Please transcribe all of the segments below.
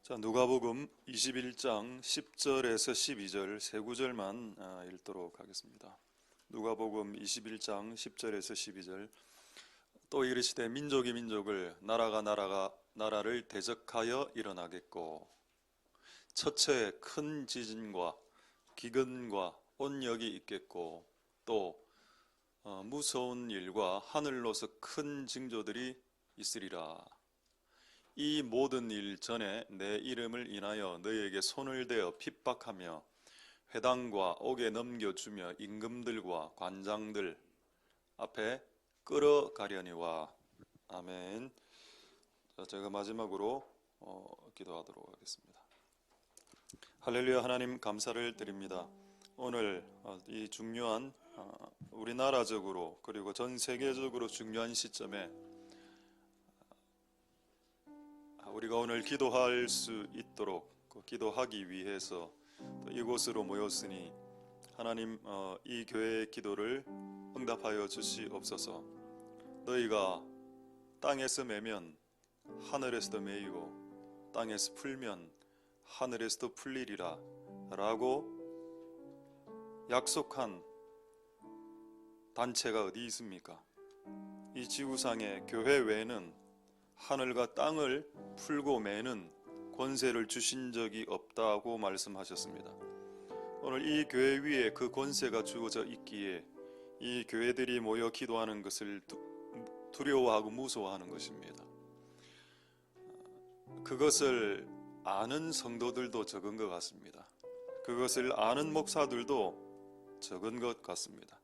자, 누가복음 21장 10절에서 12절 세 구절만 읽도록 하겠습니다. 누가복음 21장 10절에서 12절. 또 이르시되 민족이 민족을, 나라가 나라를 대적하여 일어나겠고, 첫째 큰 지진과 기근과 온역이 있겠고, 또 무서운 일과 하늘로서 큰 징조들이 있으리라. 이 모든 일 전에 내 이름을 인하여 너희에게 손을 대어 핍박하며 회당과 옥에 넘겨주며 임금들과 관장들 앞에 끌어가려니와. 아멘. 자, 제가 마지막으로 기도하도록 하겠습니다. 할렐루야. 하나님 감사를 드립니다. 오늘 이 중요한 우리나라적으로 그리고 전 세계적으로 중요한 시점에 우리가 오늘 기도할 수 있도록 기도하기 위해서 이곳으로 모였으니 하나님, 이 교회의 기도를 응답하여 주시옵소서. 너희가 땅에서 매면 하늘에서도 매이고 땅에서 풀면 하늘에서도 풀리리라 라고 약속한 단체가 어디 있습니까? 이 지구상의 교회 외에는 하늘과 땅을 풀고 매는 권세를 주신 적이 없다고 말씀하셨습니다. 오늘 이 교회 위에 그 권세가 주어져 있기에 이 교회들이 모여 기도하는 것을 두려워하고 무서워하는 것입니다. 그것을 아는 성도들도 적은 것 같습니다. 그것을 아는 목사들도 적은 것 같습니다.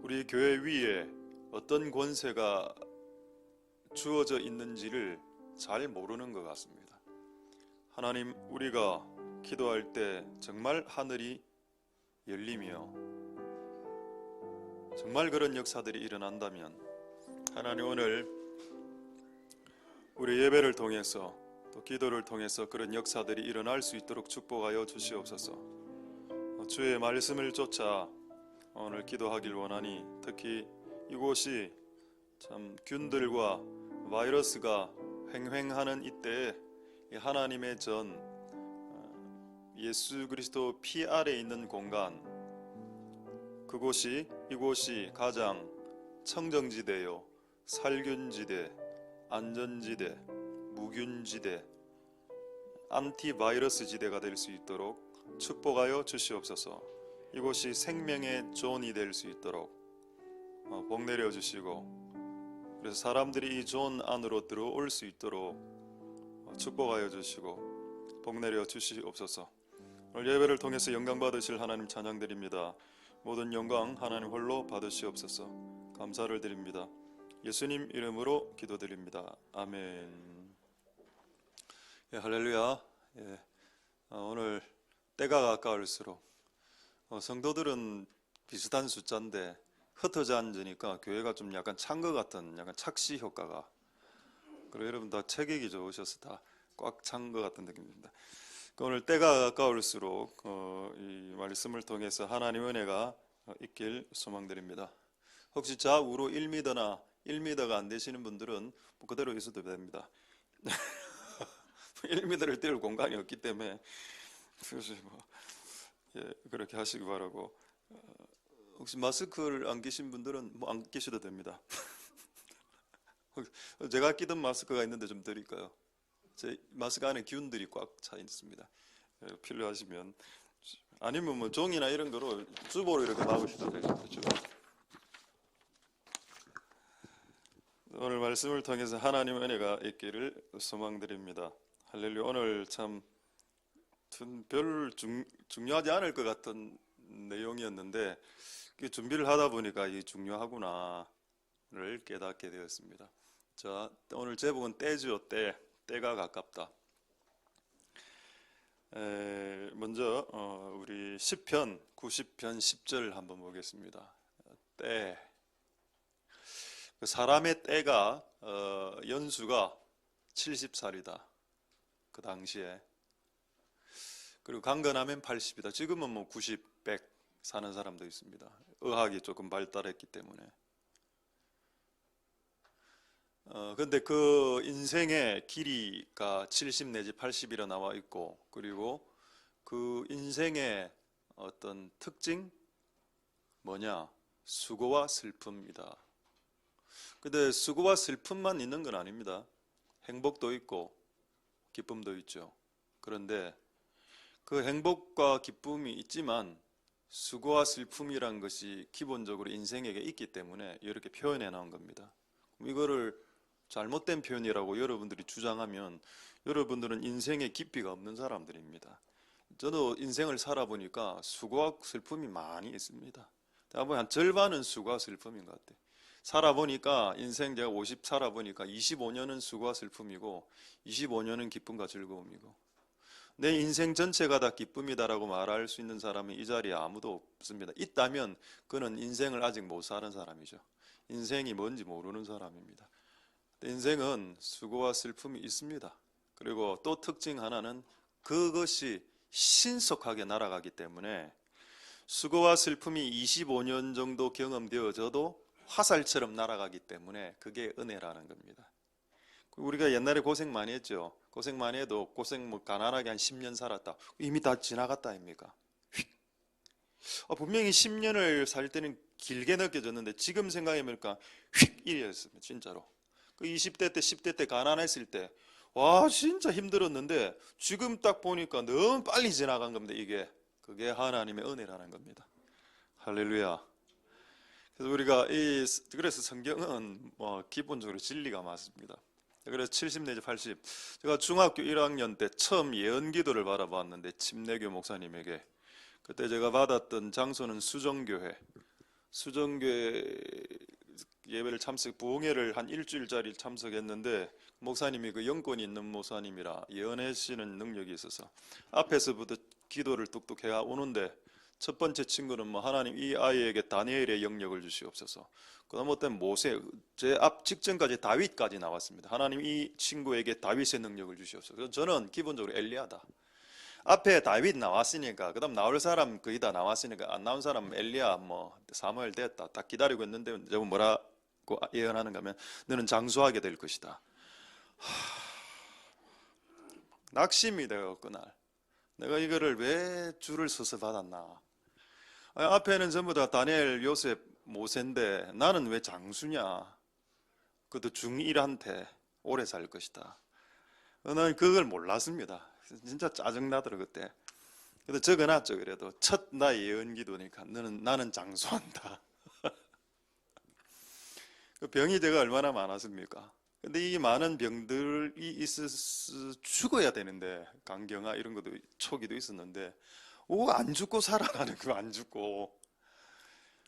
우리 교회 위에 어떤 권세가 주어져 있는지를 잘 모르는 것 같습니다. 하나님, 우리가 기도할 때 정말 하늘이 열리며 정말 그런 역사들이 일어난다면 하나님, 오늘 우리 예배를 통해서 또 기도를 통해서 그런 역사들이 일어날 수 있도록 축복하여 주시옵소서. 주의 말씀을 쫓아 오늘 기도하길 원하니, 특히 이곳이 참 균들과 바이러스가 횡행하는 이때에 하나님의 전, 예수 그리스도 피 아래 있는 공간, 이곳이 가장 청정지대요, 살균지대, 안전지대, 무균지대, 안티바이러스 지대가 될 수 있도록 축복하여 주시옵소서. 이곳이 생명의 존이 될 수 있도록 복 내려 주시고, 그래서 사람들이 이 존 안으로 들어올 수 있도록 축복하여 주시고 복 내려 주시옵소서. 오늘 예배를 통해서 영광 받으실 하나님 찬양드립니다. 모든 영광 하나님 홀로 받으시옵소서. 감사를 드립니다. 예수님 이름으로 기도드립니다. 아멘. 예, 할렐루야. 예, 오늘 때가 가까울수록 성도들은 비슷한 숫자인데 흩어져 앉으니까 교회가 좀 약간 찬 것 같은, 약간 착시 효과가. 그리고 여러분 다 체격이 좋으셔서 다 꽉 찬 것 같은 느낌입니다. 오늘 때가 가까울수록 이 말씀을 통해서 하나님 은혜가 있길 소망드립니다. 혹시 좌우로 1m나 1m가 안 되시는 분들은 그대로 있어도 됩니다. 1m를 뛸 공간이 없기 때문에 그렇게 하시기 바라고. 혹시 마스크를 안 끼신 분들은 안 끼셔도 됩니다. 제가 끼던 마스크가 있는데 좀 드릴까요? 제 마스크 안에 균들이 꽉 차 있습니다. 필요하시면, 아니면 뭐 종이나 이런 거로 주보로 이렇게 막으셔도 되겠죠. 오늘 말씀을 통해서 하나님 은혜가 있기를 소망드립니다. 할렐루야. 오늘 참 별 중요하지 않을 것 같은 내용이었는데 준비를 하다 보니까 이 중요하구나를 깨닫게 되었습니다. 자, 오늘 제목은 때죠. 때가 가깝다. 먼저 우리 시편 90편 10절 한번 보겠습니다. 때. 사람의 때가 연수가 70살이다. 그 당시에. 그리고 강건하면 80이다. 지금은 뭐 90, 100 사는 사람도 있습니다. 의학이 조금 발달했기 때문에. 근데 그 인생의 길이가 70 내지 80이라 나와 있고, 그리고 그 인생의 어떤 특징 뭐냐? 수고와 슬픔이다. 근데 수고와 슬픔만 있는 건 아닙니다. 행복도 있고 기쁨도 있죠. 그런데 그 행복과 기쁨이 있지만 수고와 슬픔이란 것이 기본적으로 인생에게 있기 때문에 이렇게 표현해 나온 겁니다. 이거를 잘못된 표현이라고 여러분들이 주장하면 여러분들은 인생에 깊이가 없는 사람들입니다. 저도 인생을 살아보니까 수고와 슬픔이 많이 있습니다. 대부분 한 절반은 수고와 슬픔인 것 같아요. 살아보니까 인생 제가 50 살아보니까 25년은 수고와 슬픔이고 25년은 기쁨과 즐거움이고, 내 인생 전체가 다 기쁨이다라고 말할 수 있는 사람은 이 자리에 아무도 없습니다. 있다면 그는 인생을 아직 못 사는 사람이죠. 인생이 뭔지 모르는 사람입니다. 인생은 수고와 슬픔이 있습니다. 그리고 또 특징 하나는 그것이 신속하게 날아가기 때문에 수고와 슬픔이 25년 정도 경험되어져도 화살처럼 날아가기 때문에 그게 은혜라는 겁니다. 우리가 옛날에 고생 많이 했죠. 고생 많이 해도 고생 가난하게 한 10년 살았다. 이미 다 지나갔다 아닙니까? 분명히 10년을 살 때는 길게 느껴졌는데 지금 생각해보니까 휙 이랬습니다. 진짜로. 그 20대 때 10대 때 가난했을 때 와 진짜 힘들었는데 지금 딱 보니까 너무 빨리 지나간 겁니다. 그게 하나님의 은혜라는 겁니다. 할렐루야. 그래서 우리가 그래서 성경은 기본적으로 진리가 맞습니다. 그래서 70 내지 80. 제가 중학교 1학년 때 처음 예언기도를 받아봤는데 침례교 목사님에게, 그때 제가 받았던 장소는 수정교회 예배를 부흥회를 한 일주일짜리 참석했는데, 목사님이 그 영권이 있는 목사님이라 예언하시는 능력이 있어서 앞에서부터 기도를 뚝뚝 해 오는데, 첫 번째 친구는 하나님 이 아이에게 다니엘의 영역을 주시옵소서. 그다음부터 모세, 제 앞 직전까지 다윗까지 나왔습니다. 하나님 이 친구에게 다윗의 능력을 주시옵소서. 그래서 저는 기본적으로 엘리야다. 앞에 다윗 나왔으니까 그다음 나올 사람 거의 다 나왔으니까 안 나온 사람 엘리야 사무엘 됐다 딱 기다리고 있는데, 저거 뭐라고 예언하는가 하면 너는 장수하게 될 것이다. 낙심이 되어 그날 내가 이거를 왜 줄을 서서 받았나. 앞에는 전부 다 다니엘, 요셉, 모세인데 나는 왜 장수냐. 그것도 중1한테 오래 살 것이다. 나는 그걸 몰랐습니다. 진짜 짜증나더라고 그때. 그래도 적어놨죠. 그래도 첫 나의 예언기도니까 나는 장수한다. 그 병이 제가 얼마나 많았습니까? 근데 이 많은 병들이 죽어야 되는데, 간경화 이런 것도 초기도 있었는데 안 죽고 살아나는 거. 안 죽고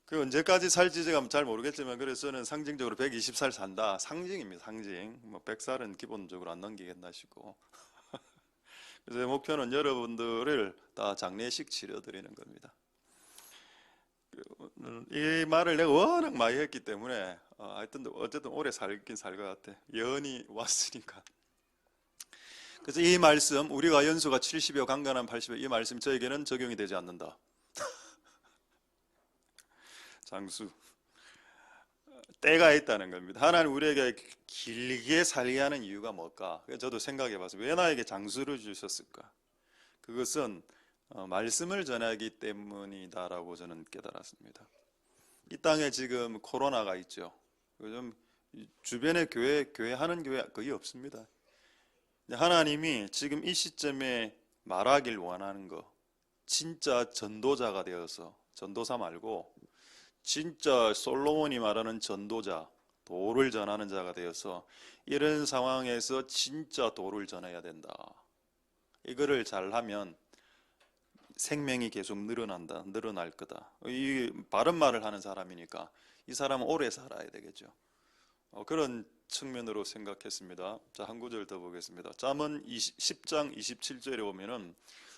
그 언제까지 살지 제가 잘 모르겠지만, 그래서 저는 상징적으로 120살 산다. 상징입니다. 상징. 100살은 기본적으로 안 넘기겠나 싶고 그래서 제 목표는 여러분들을 다 장례식 치러드리는 겁니다. 이 말을 내가 워낙 많이 했기 때문에 하여튼 어쨌든 오래 살긴 살 것 같아. 예언이 왔으니까. 그래서 이 말씀, 우리가 연수가 70여 강건한 80여, 이 말씀 저에게는 적용이 되지 않는다. 장수 때가 있다는 겁니다. 하나님 우리에게 길게 살게 하는 이유가 뭘까? 저도 생각해 봤어요. 왜 나에게 장수를 주셨을까? 그것은 말씀을 전하기 때문이다라고 저는 깨달았습니다. 이 땅에 지금 코로나가 있죠. 요즘 주변에 교회 하는 교회 거의 없습니다. 하나님이 지금 이 시점에 말하길 원하는 거, 진짜 전도자가 되어서, 전도사 말고 진짜 솔로몬이 말하는 전도자, 도를 전하는 자가 되어서 이런 상황에서 진짜 도를 전해야 된다. 이거를 잘하면 생명이 계속 늘어날 거다. 이 바른 말을 하는 사람이니까 이 사람은 오래 살아야 되겠죠. 그런 측면으로 생각했습니다. 자, 한 구절 더 보겠습니다. 잠언 10장 27절에 보면은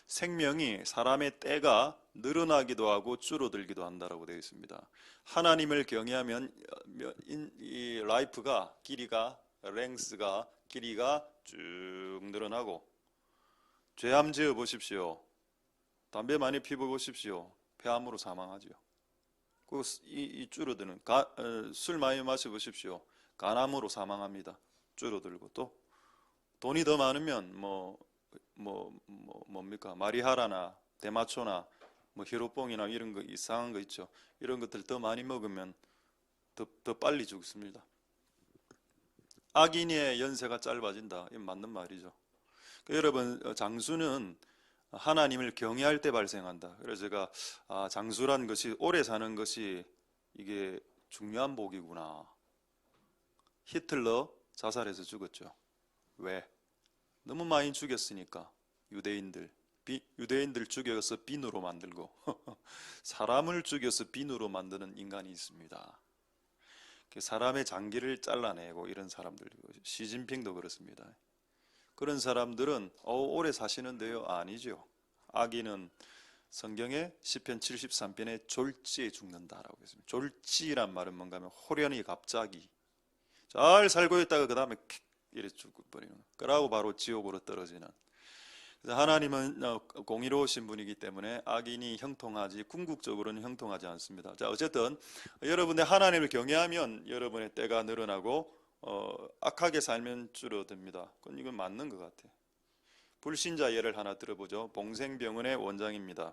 생명이 사람의 때가 늘어나기도 하고 줄어들기도 한다라고 되어 있습니다. 하나님을 경외하면 이 라이프가 랭스가 길이가 쭉 늘어나고, 죄암 지어 보십시오. 담배 많이 피워 보십시오. 폐암으로 사망하죠. 이 줄어드는 술 많이 마셔 보십시오. 간암으로 사망합니다. 줄어들고 또 돈이 더 많으면 뭡니까? 마리하라나 대마초나 뭐 히로뽕이나 이런 거 이상한 거 있죠. 이런 것들 더 많이 먹으면 더 빨리 죽습니다. 악인의 연세가 짧아진다. 이건 맞는 말이죠. 여러분, 장수는 하나님을 경외할 때 발생한다. 그래서 제가 장수란 것이 오래 사는 것이 이게 중요한 복이구나. 히틀러 자살해서 죽었죠. 왜? 너무 많이 죽였으니까. 유대인들 죽여서 빈으로 만들고 사람을 죽여서 빈으로 만드는 인간이 있습니다. 사람의 장기를 잘라내고 이런 사람들, 시진핑도 그렇습니다. 그런 사람들은 오래 사시는데요? 아니죠. 악인은 성경에 시편 73편에 졸지에 죽는다라고 했습니다. 졸지란 말은 뭔가 하면 호련히 갑자기 잘 살고 있다가 그 다음에 이래 죽어버리는, 그러고 바로 지옥으로 떨어지는. 그래서 하나님은 공의로우신 분이기 때문에 악인이 형통하지, 궁극적으로는 형통하지 않습니다. 자, 어쨌든 여러분의 하나님을 경외하면 여러분의 때가 늘어나고 악하게 살면 줄어듭니다. 이건 맞는 것 같아요. 불신자 예를 하나 들어보죠. 봉생병원의 원장입니다.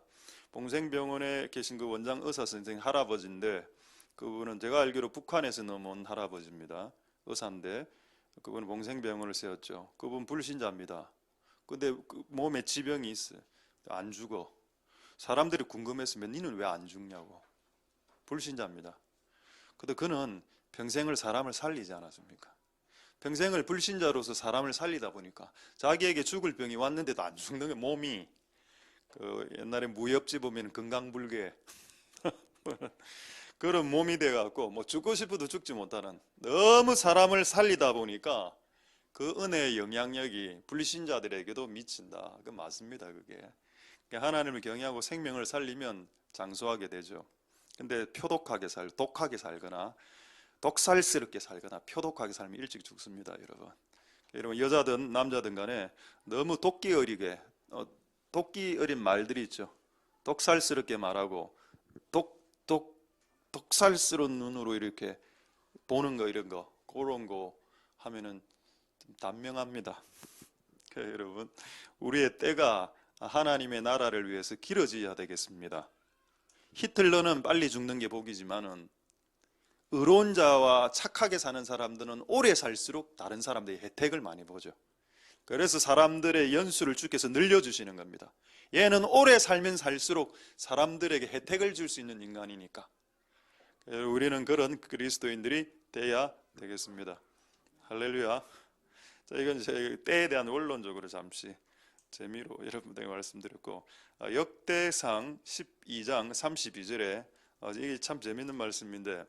봉생병원에 계신 그 원장 의사 선생 할아버지인데, 그분은 제가 알기로 북한에서 넘어온 할아버지입니다. 의사인데 그분은 봉생병원을 세웠죠. 그분 불신자입니다. 근데 몸에 지병이 있어요. 안 죽어. 사람들이 궁금했으면 니는 왜 안 죽냐고. 불신자입니다. 근데 그는 평생을 사람을 살리지 않았습니까? 평생을 불신자로서 사람을 살리다 보니까 자기에게 죽을 병이 왔는데도 안 죽는 게, 몸이 옛날에 무협지 보면 건강불개 그런 몸이 돼갖고 뭐 죽고 싶어도 죽지 못하는, 너무 사람을 살리다 보니까 그 은혜의 영향력이 불신자들에게도 미친다. 그 맞습니다. 그게 하나님을 경외하고 생명을 살리면 장수하게 되죠. 근데 독하게 살거나 독살스럽게 살거나 표독하게 살면 일찍 죽습니다. 여러분 여자든 남자든 간에 너무 도끼 어린 말들이 있죠. 독살스럽게 말하고 독살스러운 눈으로 이렇게 보는 거, 이런 거, 그런 거 하면은 좀 단명합니다. 여러분, 우리의 때가 하나님의 나라를 위해서 길어져야 되겠습니다. 히틀러는 빨리 죽는 게 복이지만은 의로운 자와 착하게 사는 사람들은 오래 살수록 다른 사람들이 혜택을 많이 보죠. 그래서 사람들의 연수를 주께서 늘려주시는 겁니다. 얘는 오래 살면 살수록 사람들에게 혜택을 줄 수 있는 인간이니까 우리는 그런 그리스도인들이 돼야 되겠습니다. 할렐루야. 자, 이건 제 때에 대한 원론적으로 잠시 재미로 여러분들에게 말씀드렸고, 역대상 12장 32절에 이게 참 재밌는 말씀인데,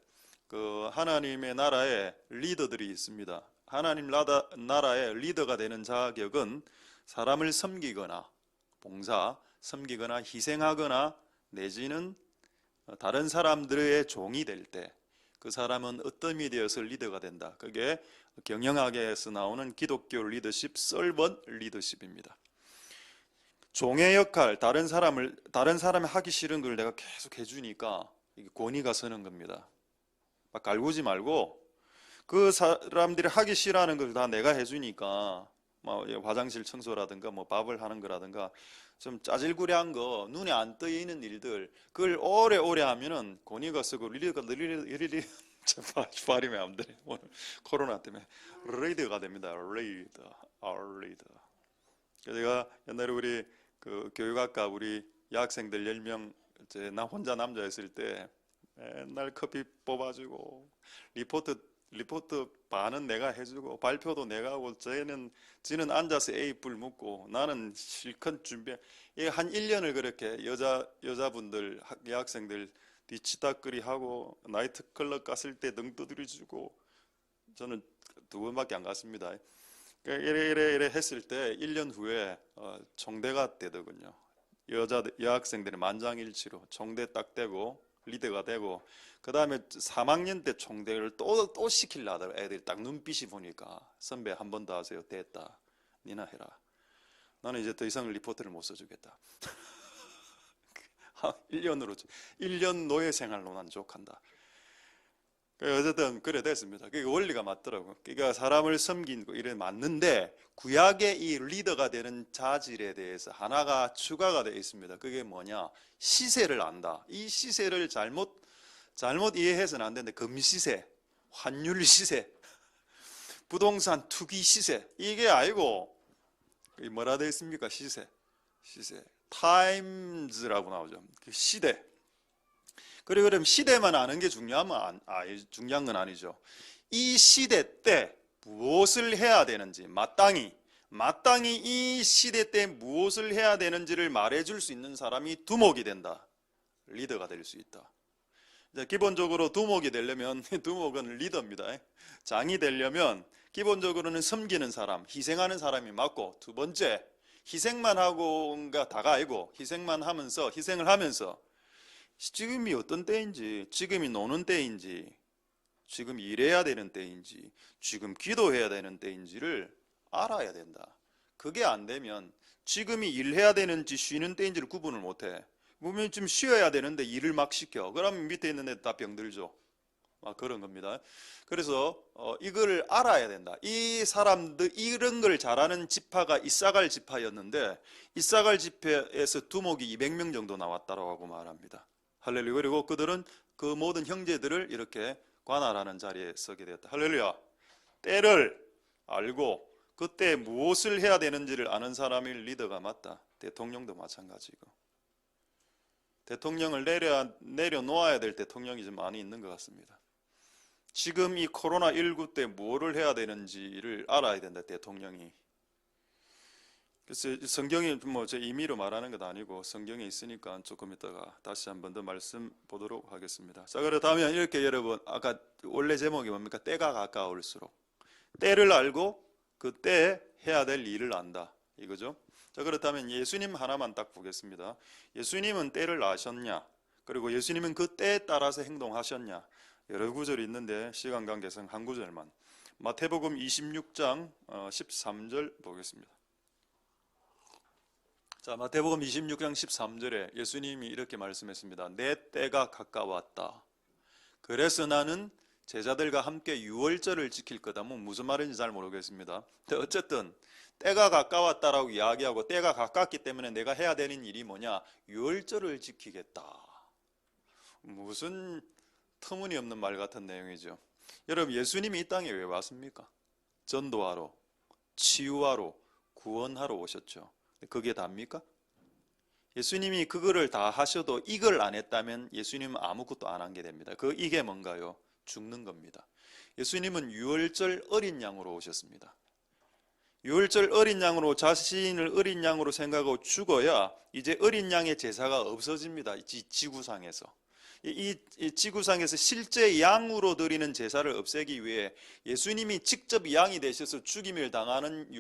그 하나님의 나라에 리더들이 있습니다. 하나님 나라의 리더가 되는 자격은 사람을 섬기거나 섬기거나 희생하거나 내지는 다른 사람들의 종이 될 때 그 사람은 어떤 되어서 리더가 된다. 그게 경영학에서 나오는 기독교 리더십, 설번 리더십입니다. 종의 역할, 다른 사람이 하기 싫은 걸 내가 계속 해주니까 권위가 서는 겁니다. 막 갈구지 말고 그 사람들이 하기 싫어하는 걸 다 내가 해주니까, 뭐 화장실 청소라든가 뭐 밥을 하는 거라든가 좀 짜질구레한 거, 눈에 안 떠있는 일들, 그걸 오래 하면은 권위가 서고 리더가 발음이 안 되네. 오늘 코로나 때문에 리더가 됩니다. 리더. 제가 옛날에 우리 그 교육학과 우리 여학생들 10명 나 혼자 남자였을 때 맨날 커피 뽑아주고 리포트 반은 내가 해주고 발표도 내가 하고, 지는 앉아서 A뿔 묻고 나는 실컷 한 1년을 그렇게 여자분들 여학생들 뒤치다거리 하고 나이트클럽 갔을 때 등 두드려주고, 저는 2번밖에 안 갔습니다. 이래 했을 때 1년 후에 총대가 되더군요. 여학생들이 만장일치로 총대 딱 되고 리더가 되고, 그 다음에 3학년 때 총대를 또 시키려 하더라고요. 애들이 딱 눈빛이 보니까 선배 한 번 더 하세요. 됐다. 니나 해라. 나는 이제 더 이상 리포트를 못 써주겠다. 1년 노예 생활로 난 족한다. 어쨌든 그래 됐습니다. 그게 원리가 맞더라고. 그러니까 사람을 섬기고 이래 맞는데 구약의 이 리더가 되는 자질에 대해서 하나가 추가가 되어 있습니다. 그게 뭐냐? 시세를 안다. 이 시세를 잘못 이해해서는 안 되는데 금시세, 환율 시세, 부동산 투기 시세 이게 아니고 뭐라 되어 있습니까? 시세. 타임즈라고 나오죠. 그 시대. 그럼 시대만 아는 게 중요한 건 아니죠. 이 시대 때 무엇을 해야 되는지 마땅히 이 시대 때 무엇을 해야 되는지를 말해줄 수 있는 사람이 두목이 된다. 리더가 될 수 있다. 기본적으로 두목이 되려면 두목은 리더입니다. 장이 되려면 기본적으로는 섬기는 사람, 희생하는 사람이 맞고, 두 번째 희생만 하고가 다가 아니고 희생을 하면서 지금이 어떤 때인지, 지금이 노는 때인지, 지금 일해야 되는 때인지, 지금 기도해야 되는 때인지를 알아야 된다. 그게 안 되면 지금이 일해야 되는지 쉬는 때인지를 구분을 못해. 보면 좀 쉬어야 되는데 일을 막 시켜. 그러면 밑에 있는 애들 다 병들죠. 그런 겁니다. 그래서 이걸 알아야 된다. 이 사람들 이런 걸 잘하는 지파가 이사갈 지파였는데 이사갈 지파에서 두목이 200명 정도 나왔다고 말합니다. 할렐루야. 그리고 그들은 그 모든 형제들을 이렇게 관할하는 자리에 서게 되었다. 할렐루야. 때를 알고 그때 무엇을 해야 되는지를 아는 사람이 리더가 맞다. 대통령도 마찬가지고. 대통령을 내려놓아야 될 대통령이 좀 많이 있는 것 같습니다. 지금 이 코로나19 때 뭐를 해야 되는지를 알아야 된다. 대통령이. 그래서 성경이 제 임의로 말하는 것 아니고 성경에 있으니까 조금 이따가 다시 한 번 더 말씀 보도록 하겠습니다. 자, 그렇다면 이렇게 여러분 아까 원래 제목이 뭡니까? 때가 가까울수록 때를 알고 그때 해야 될 일을 안다 이거죠. 자, 그렇다면 예수님 하나만 딱 보겠습니다. 예수님은 때를 아셨냐? 그리고 예수님은 그 때에 따라서 행동하셨냐? 여러 구절이 있는데 시간 관계상 한 구절만. 마태복음 26장 13절 보겠습니다. 자, 마태복음 26장 13절에 예수님이 이렇게 말씀했습니다. 내 때가 가까웠다. 그래서 나는 제자들과 함께 유월절을 지킬 거다. 무슨 말인지 잘 모르겠습니다. 어쨌든 때가 가까웠다라고 이야기하고 때가 가깝기 때문에 내가 해야 되는 일이 뭐냐? 유월절을 지키겠다. 무슨 터무니없는 말 같은 내용이죠. 여러분, 예수님이 이 땅에 왜 왔습니까? 전도하러, 치유하러, 구원하러 오셨죠. 그게 답니까? 예수님이 그거를 다 하셔도 이걸 안 했다면 예수님은 아무것도 안 한 게 됩니다. 이게 뭔가요? 죽는 겁니다. 예수님은 유월절 어린 양으로 오셨습니다. 유월절 어린 양으로 자신을 어린 양으로 생각하고 죽어야 이제 어린 양의 제사가 없어집니다. 지구상에서. 이 지구상에서 실제 양으로 드리는 제사를 없애기 위해 예수님이 직접 양이 되셔서 죽임을 당하는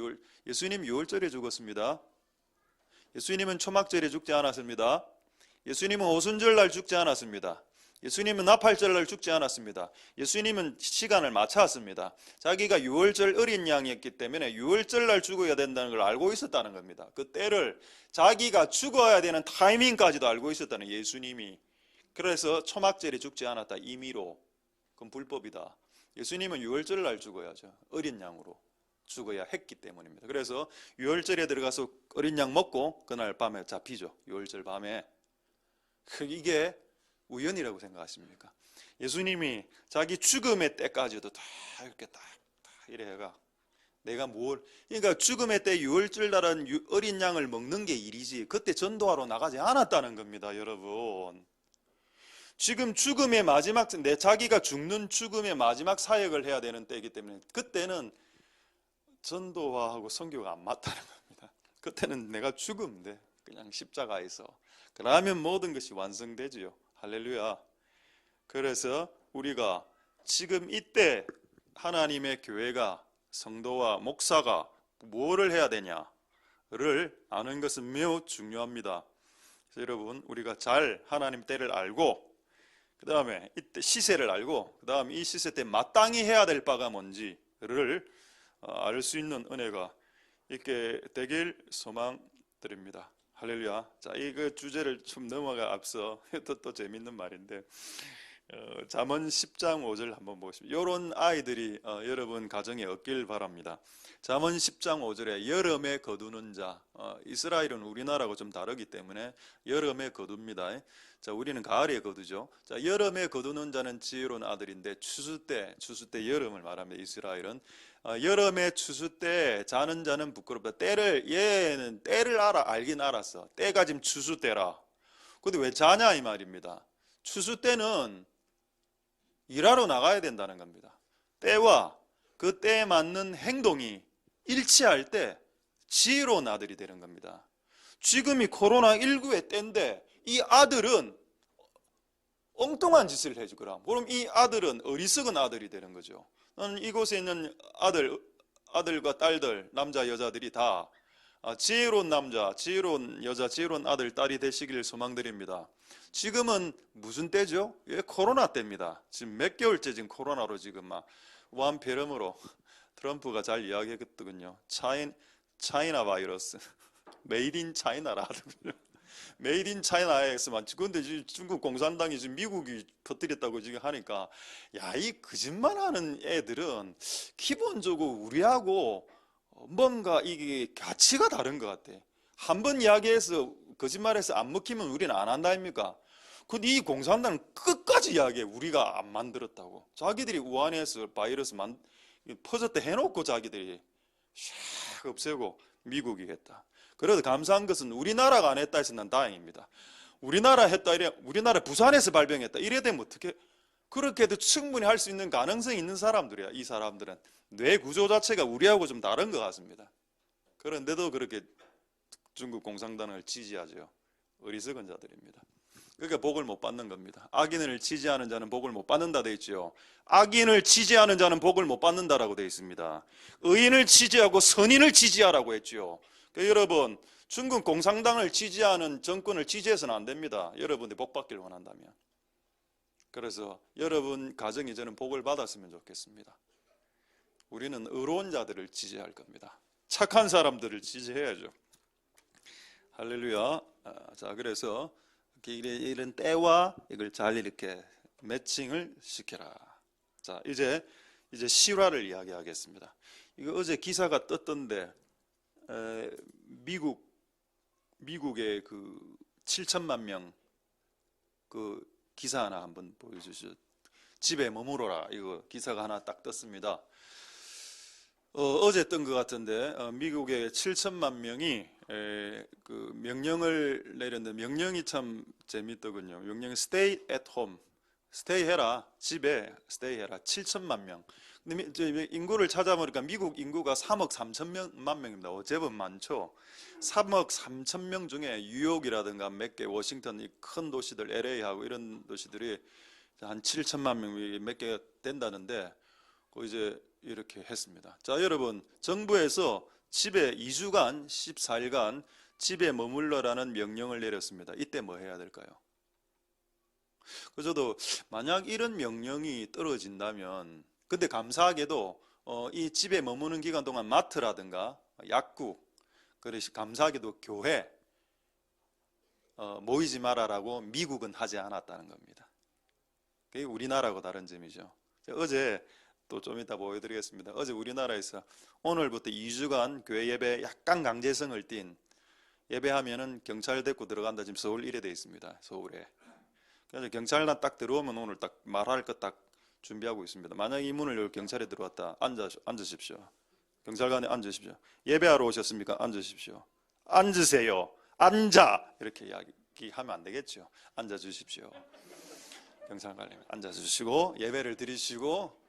예수님 유월절에 죽었습니다. 예수님은 초막절에 죽지 않았습니다. 예수님은 오순절날 죽지 않았습니다. 예수님은 나팔절날 죽지 않았습니다. 예수님은 시간을 맞췄습니다. 자기가 유월절 어린 양이었기 때문에 유월절날 죽어야 된다는 걸 알고 있었다는 겁니다. 그 때를 자기가 죽어야 되는 타이밍까지도 알고 있었다는 예수님이. 그래서 초막절에 죽지 않았다. 임의로. 그건 불법이다. 예수님은 유월절날 죽어야죠. 어린 양으로 죽어야 했기 때문입니다. 그래서 유월절에 들어가서 어린 양 먹고 그날 밤에 잡히죠. 유월절 밤에. 이게 우연이라고 생각하십니까? 예수님이 자기 죽음의 때까지도 다 이렇게 딱 이래가 내가 그러니까 죽음의 때 유월절 날은 어린 양을 먹는 게 일이지 그때 전도하러 나가지 않았다는 겁니다, 여러분. 지금 죽음의 마지막 자기가 죽는 죽음의 마지막 사역을 해야 되는 때이기 때문에 그때는 전도하고 선교가 안 맞다는 겁니다. 그때는 내가 죽으면 돼. 그냥 십자가에서. 그러면 모든 것이 완성되지요. 할렐루야. 그래서 우리가 지금 이때 하나님의 교회가 성도와 목사가 무엇을 해야 되냐를 아는 것은 매우 중요합니다. 그래서 여러분 우리가 잘 하나님 때를 알고 그 다음에 이때 시세를 알고 그 다음에 이 시세 때 마땅히 해야 될 바가 뭔지를 알 수 있는 은혜가 있게 되길 할렐루야. 자, 이 주제를 좀 넘어가 앞서 또 재밌는 말인데 잠언 10장 5절 한번 보십시오. 이런 아이들이 여러분 가정에 없길 바랍니다. 잠언 10장 5절에 여름에 거두는 자, 이스라엘은 우리나라하고 좀 다르기 때문에 여름에 거둡니다. 자, 우리는 가을에 거두죠. 자, 여름에 거두는 자는 지혜로운 아들인데 추수 때 여름을 말합니다. 이스라엘은 여름에 추수 때 자는 자는 부끄럽다. 얘는 때를 알긴 알았어. 때가 지금 추수 때라. 근데 왜 자냐 이 말입니다. 추수 때는 일하러 나가야 된다는 겁니다. 때와 그 때에 맞는 행동이 일치할 때 지혜로운 아들이 되는 겁니다. 지금이 코로나19의 때인데 이 아들은 엉뚱한 짓을 해주거라. 그럼 이 아들은 어리석은 아들이 되는 거죠. 나는 이곳에 있는 아들과 딸들, 남자, 여자들이 다 지혜로운 남자, 지혜로운 여자, 지혜로운 아들, 딸이 되시길 소망드립니다. 지금은 무슨 때죠? 예, 코로나 때입니다. 지금 몇 개월째 지금 코로나로 지금 막 우한폐렴으로 트럼프가 잘 이야기했거든요. 차이나 바이러스, 메이드 인 차이나라 하더군요. 메이드 인 차이나에서만. 근데 지금 중국 공산당이 지금 미국이 퍼뜨렸다고 지금 하니까, 야, 이 거짓말하는 애들은 기본적으로 우리하고 뭔가 이게 가치가 다른 것 같아. 한 번 이야기해서 거짓말해서 안 먹히면 우리는 안 한다 아닙니까? 근데 이 공산당은 끝까지 이야기해. 우리가 안 만들었다고. 자기들이 우한에서 바이러스 퍼졌다 해놓고 자기들이 샥 없애고 미국이 했다. 그래도 감사한 것은 우리나라가 안 했다 해서 난 다행입니다. 우리나라 했다 이래, 우리나라 부산에서 발병했다 이래 되면 어떻게, 그렇게 해도 충분히 할 수 있는 가능성이 있는 사람들이야. 이 사람들은 뇌 구조 자체가 우리하고 좀 다른 것 같습니다. 그런데도 그렇게 중국 공산당을 지지하죠. 어리석은 자들입니다. 그러니까 복을 못 받는 겁니다. 악인을 지지하는 자는 복을 못 받는다 돼 있죠. 악인을 지지하는 자는 복을 못 받는다라고 돼 있습니다. 의인을 지지하고 선인을 지지하라고 했죠. 그러니까 여러분, 중국 공산당을 지지하는 정권을 지지해서는 안 됩니다. 여러분이 복 받길 원한다면. 그래서 여러분 가정이 저는 복을 받았으면 좋겠습니다. 우리는 의로운 자들을 지지할 겁니다. 착한 사람들을 지지해야죠. 할렐루야. 자, 그래서 이런 때와 이걸 잘 이렇게 매칭을 시켜라. 자, 이제 실화를 이야기하겠습니다. 이거 어제 기사가 떴던데, 미국의 그 7천만 명 그 기사 하나 한번 보여주시죠. 집에 머무러라. 이거 기사가 하나 딱 떴습니다. 어제 뜬 것 같은데, 미국의 7천만 명이 그 명령을 내렸는데, 명령이 참 재밌더군요. 명령이 stay at home, stay 해라, 집에 stay 해라. 7천만 명. 근데 인구를 찾아보니까 미국 인구가 3억 3천만 명입니다. 제법 많죠. 3억 3천 명 중에 뉴욕이라든가 몇 개, 워싱턴 이 큰 도시들, LA하고 이런 도시들이 한 7천만 명이 몇 개 된다는데, 이제 이렇게 했습니다. 자, 여러분, 정부에서 집에 2주간 14일간 집에 머물러라는 명령을 내렸습니다. 이때 뭐 해야 될까요? 저도 만약 이런 명령이 떨어진다면, 근데 감사하게도 이 집에 머무는 기간 동안 마트라든가 약국, 그래서 감사하게도 교회 모이지 말아라고 미국은 하지 않았다는 겁니다. 그게 우리나라하고 다른 점이죠. 어제 또 좀 이따 보여드리겠습니다. 어제 우리나라에서 오늘부터 2주간 교회 예배 약간 강제성을 띈, 예배하면은 경찰 데리고 들어간다. 지금 서울 이래 돼 있습니다. 서울에. 그래서 경찰단 딱 들어오면 오늘 딱 말할 것 딱 준비하고 있습니다. 만약 이 문을 열고 경찰에 들어왔다. 앉으십시오. 경찰관에 앉으십시오. 예배하러 오셨습니까? 앉으십시오. 앉으세요. 앉아. 이렇게 이야기하면 안 되겠죠. 앉아 주십시오. 경찰관님 앉아 주시고 예배를 드리시고,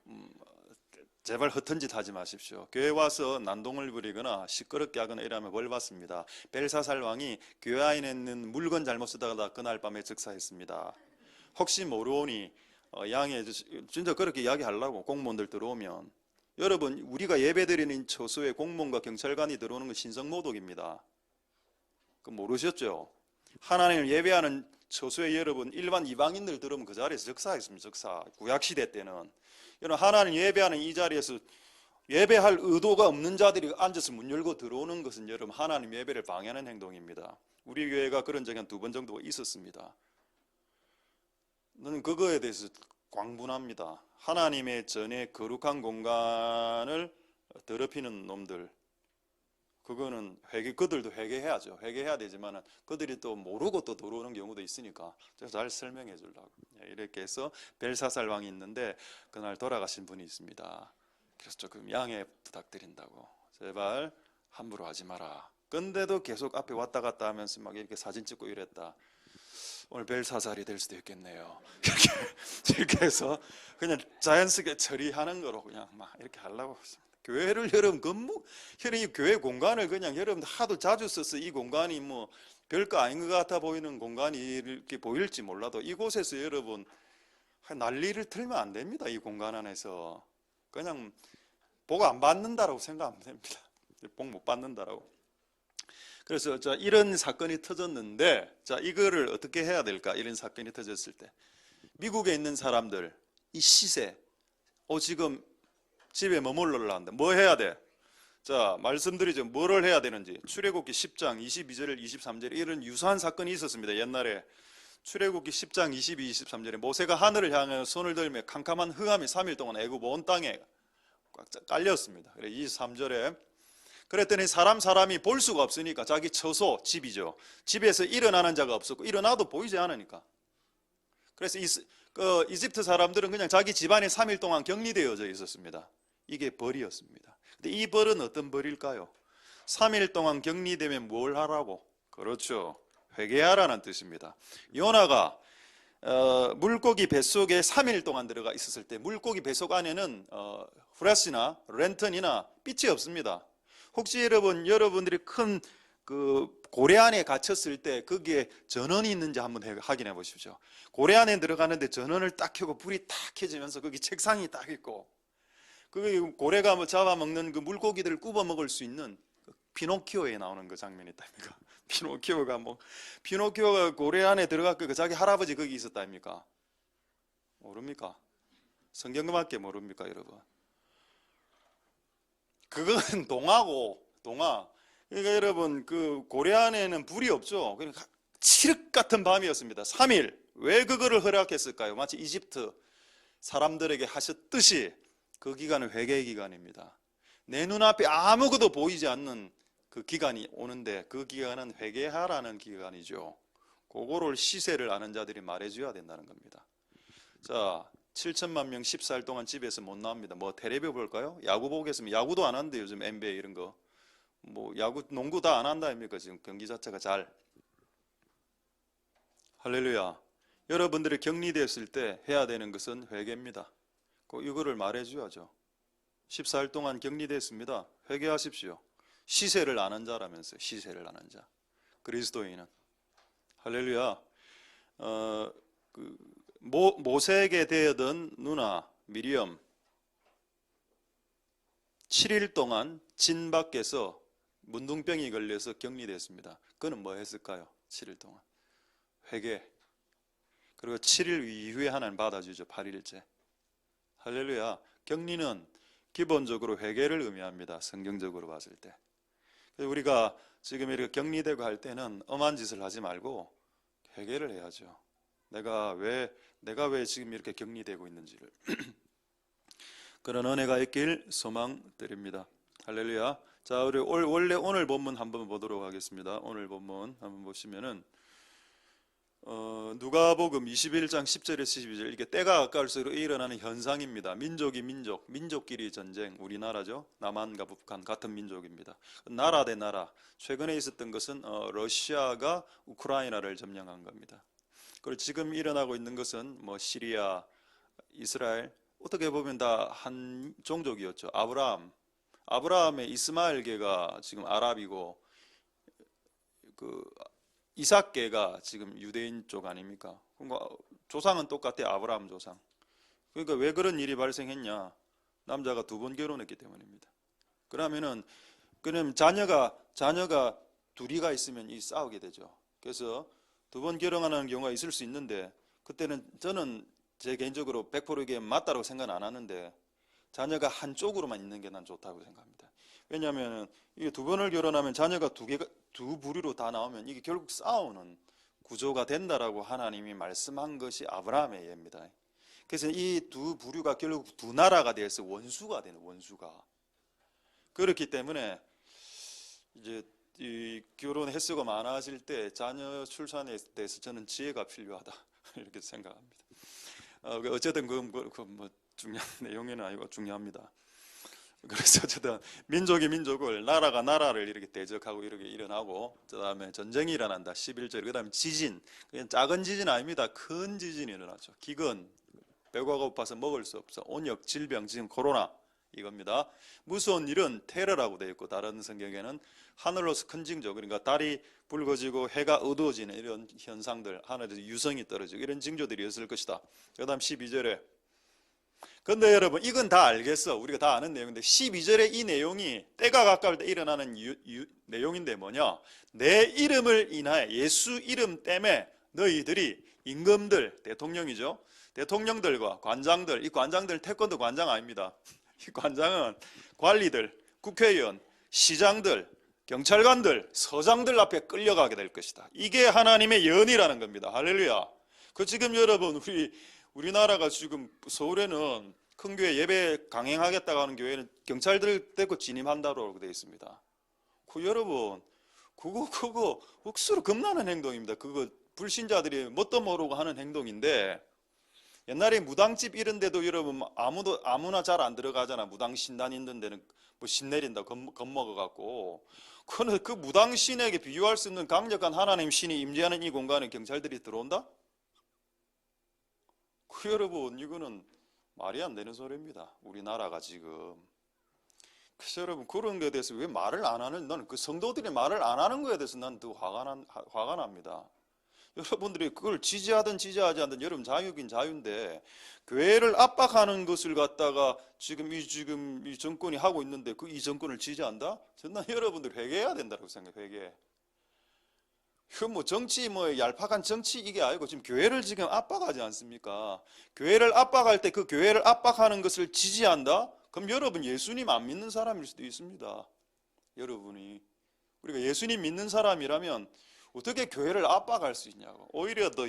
제발 헛된 짓 하지 마십시오. 교회 와서 난동을 부리거나 시끄럽게 하거나 이러면 벌 받습니다. 벨사살 왕이 교회 안에 있는 물건 잘못 쓰다가 그날 밤에 즉사했습니다. 혹시 모르오니 양해 진짜 그렇게 이야기하려고 공무원들 들어오면, 여러분, 우리가 예배드리는 처소에 공무원과 경찰관이 들어오는 건 신성모독입니다. 그거 모르셨죠? 하나님을 예배하는 처소에 여러분 일반 이방인들 들어오면 그 자리에서 즉사했습니다. 즉사. 구약시대 때는 여러분, 하나님 예배하는 이 자리에서 예배할 의도가 없는 자들이 앉아서 문 열고 들어오는 것은 여러분 하나님 예배를 방해하는 행동입니다. 우리 교회가 그런 적이 한 2번 정도 있었습니다. 저는 그거에 대해서 광분합니다. 하나님의 전에 거룩한 공간을 더럽히는 놈들, 그거는 그들도 회개해야죠. 회개해야 되지만 그들이 또 모르고 또 들어오는 경우도 있으니까 제가 잘 설명해 주려고 이렇게 해서 벨사살 왕이 있는데 그날 돌아가신 분이 있습니다. 그래서 조금 양해 부탁드린다고, 제발 함부로 하지 마라. 근데도 계속 앞에 왔다 갔다 하면서 막 이렇게 사진 찍고 이랬다. 오늘 벨사살이 될 수도 있겠네요. 이렇게 해서 그냥 자연스럽게 처리하는 거로 그냥 막 이렇게 하려고 했습니다. 교회를 여러분 이 교회 공간을 그냥 여러분 하도 자주 써서 이 공간이 뭐 별거 아닌 것 같아 보이는 공간이 이렇게 보일지 몰라도 이곳에서 여러분 난리를 틀면 안 됩니다. 이 공간 안에서 그냥 복 안 받는다라고 생각하면 됩니다. 복 못 받는다라고. 그래서 자, 이런 사건이 터졌는데, 자, 이거를 어떻게 해야 될까? 이런 사건이 터졌을 때 미국에 있는 사람들 이 시세 지금 집에 머물러라 한다. 뭐 해야 돼? 자, 말씀드리죠. 뭐를 해야 되는지. 출애굽기 10장 22절 23절 이런 유사한 사건이 있었습니다. 옛날에 출애굽기 10장 22, 23절에 모세가 하늘을 향해 손을 들며 캄캄한 흑암이 3일 동안 애굽 온 땅에 꽉 깔렸습니다. 그래 23절에 그랬더니 사람이 볼 수가 없으니까 자기 처소 집이죠. 집에서 일어나는 자가 없었고 일어나도 보이지 않으니까. 그래서 이집트 사람들은 그냥 자기 집안에 3일 동안 격리되어져 있었습니다. 이게 벌이었습니다. 근데 이 벌은 어떤 벌일까요? 3일 동안 격리되면 뭘 하라고? 그렇죠. 회개하라는 뜻입니다. 요나가 물고기 뱃속에 3일 동안 들어가 있었을 때 물고기 뱃속 안에는 플래시나 랜턴이나 빛이 없습니다. 혹시 여러분들이 큰 그 고래 안에 갇혔을 때 거기에 전원이 있는지 한번 확인해 보십시오. 고래 안에 들어가는데 전원을 딱 켜고 불이 딱 켜지면서 거기 책상이 딱 있고 거기 고래가 뭐 잡아먹는 그 물고기들을 굽어 먹을 수 있는 피노키오에 나오는 그 장면이 있답니까? 피노키오가 고래 안에 들어갔고 자기 할아버지 거기 있었다 아닙니까? 모릅니까? 성경밖에 모릅니까 여러분? 그건 동화. 그러니까 여러분 그 고래 안에는 불이 없죠. 그러니까 칠흑 같은 밤이었습니다. 3일. 왜 그거를 허락했을까요? 마치 이집트 사람들에게 하셨듯이 그 기간은 회개의 기간입니다. 내 눈앞에 아무것도 보이지 않는 그 기간이 오는데 그 기간은 회개하라는 기간이죠. 그거를 시세를 아는 자들이 말해줘야 된다는 겁니다. 자, 7천만 명 14일 동안 집에서 못 나옵니다. 뭐 텔레비전 볼까요? 야구 보겠으면 야구도 안 한대 요즘 NBA 이런 거. 뭐 야구, 농구 다 안 한다 아닙니까? 지금 경기 자체가 잘. 할렐루야. 여러분들이 격리되었을 때 해야 되는 것은 회개입니다. 이거를 말해줘야죠. 14일 동안 격리됐습니다. 회개하십시오. 시세를 아는 자라면서 시세를 아는 자. 그리스도인은. 할렐루야. 모세에게 대하던 누나 미리엄 7일 동안 진 밖에서 문둥병이 걸려서 격리됐습니다. 그는 뭐 했을까요? 7일 동안 회개. 그리고 7일 이후에 하나님 받아주죠. 8일째. 할렐루야. 격리는 기본적으로 회개를 의미합니다. 성경적으로 봤을 때. 우리가 지금 이렇게 격리되고 할 때는 엄한 짓을 하지 말고 회개를 해야죠. 내가 왜 지금 이렇게 격리되고 있는지를. 그런 은혜가 있길 소망드립니다. 할렐루야. 자, 우리 원래 오늘 본문 한번 보도록 하겠습니다. 오늘 본문 한번 보시면은 누가복음 21장 10절에서 12절 이게 때가 가까울수록 일어나는 현상입니다. 민족이 민족끼리 전쟁. 우리나라죠. 남한과 북한 같은 민족입니다. 나라 대 나라. 최근에 있었던 것은 러시아가 우크라이나를 점령한 겁니다. 그리고 지금 일어나고 있는 것은 뭐 시리아, 이스라엘 어떻게 보면 다 한 종족이었죠. 아브라함의 이스마엘계가 지금 아랍이고 그 이삭계가 지금 유대인 쪽 아닙니까? 그러니까 조상은 똑같아요. 아브라함 조상. 그러니까 왜 그런 일이 발생했냐? 남자가 2번 결혼했기 때문입니다. 그러면 자녀가 둘이가 있으면 이 싸우게 되죠. 그래서 2번 결혼하는 경우가 있을 수 있는데 그때는 저는 제 개인적으로 100% 이게 맞다고 생각은 안 하는데 자녀가 한쪽으로만 있는 게 난 좋다고 생각합니다. 왜냐하면 이게 2번을 결혼하면 자녀가 두 부류로 다 나오면 이게 결국 싸우는 구조가 된다라고 하나님이 말씀한 것이 아브라함의 예입니다. 그래서 이 두 부류가 결국 두 나라가 돼서 원수가 되는, 원수가. 그렇기 때문에 이제 이 결혼 횟수가 많아질 때 자녀 출산에 대해서 저는 지혜가 필요하다 이렇게 생각합니다. 어쨌든 뭐 중요한 내용은 아니고 중요합니다. 그래서 어쨌든 민족이 민족을, 나라가 나라를 이렇게 대적하고 이렇게 일어나고, 그다음에 전쟁이 일어난다. 11절. 그다음에 지진. 그냥 작은 지진 아닙니다. 큰 지진이 일어나죠. 기근, 배가 고파서 먹을 수 없어. 온역, 질병, 지금 코로나 이겁니다. 무서운 일은 테러라고 되어 있고, 다른 성경에는 하늘로서 큰 징조, 그러니까 달이 붉어지고 해가 어두워지는 이런 현상들, 하늘에서 유성이 떨어지고 이런 징조들이 있을 것이다. 그다음 12절에, 근데 여러분 이건 다 알겠어. 우리가 다 아는 내용인데 12절에 이 내용이 때가 가까울 때 일어나는 내용인데 뭐냐? 내 이름을 인하여, 예수 이름 때문에 너희들이 임금들, 대통령이죠. 대통령들과 관장들, 이 관장들은 태권도 관장 아닙니다. 이 관장은 관리들, 국회의원, 시장들, 경찰관들, 서장들 앞에 끌려가게 될 것이다. 이게 하나님의 예언이라는 겁니다. 할렐루야. 그 지금 여러분 우리나라가 지금 서울에는 큰 교회 예배 강행하겠다고 하는 교회는 경찰들 데리고 진입한다고 되어 있습니다. 여러분 그거 억수로 겁나는 행동입니다. 그거 불신자들이 뭣도 모르고 하는 행동인데, 옛날에 무당집 이런 데도 여러분 아무나 잘 안 들어가잖아. 무당 신단 있는 데는 뭐 신내린다 겁먹어 갖고. 그런데 그 무당 신에게 비유할 수 있는 강력한 하나님 신이 임재하는 이 공간에 경찰들이 들어온다? 여러분 이거는 말이 안 되는 소리입니다. 우리나라가 지금. 그래서 여러분 그런 거에 대해서 왜 말을 안 하는, 나는 그 성도들이 말을 안 하는 거에 대해서 난 더 화가 납니다. 여러분들이 그걸 지지하든 지지하지 않든 여러분 자유긴 자유인데, 교회를 압박하는 것을 갖다가 지금 이 정권이 하고 있는데 이 정권을 지지한다? 저는 여러분들 회개해야 된다고 생각해요. 회개. 그 뭐 정치 얄팍한 정치 이게 아니고 지금 교회를 지금 압박하지 않습니까? 교회를 압박할 때 그 교회를 압박하는 것을 지지한다? 그럼 여러분 예수님 안 믿는 사람일 수도 있습니다. 여러분이 우리가 예수님 믿는 사람이라면 어떻게 교회를 압박할 수 있냐고. 오히려 더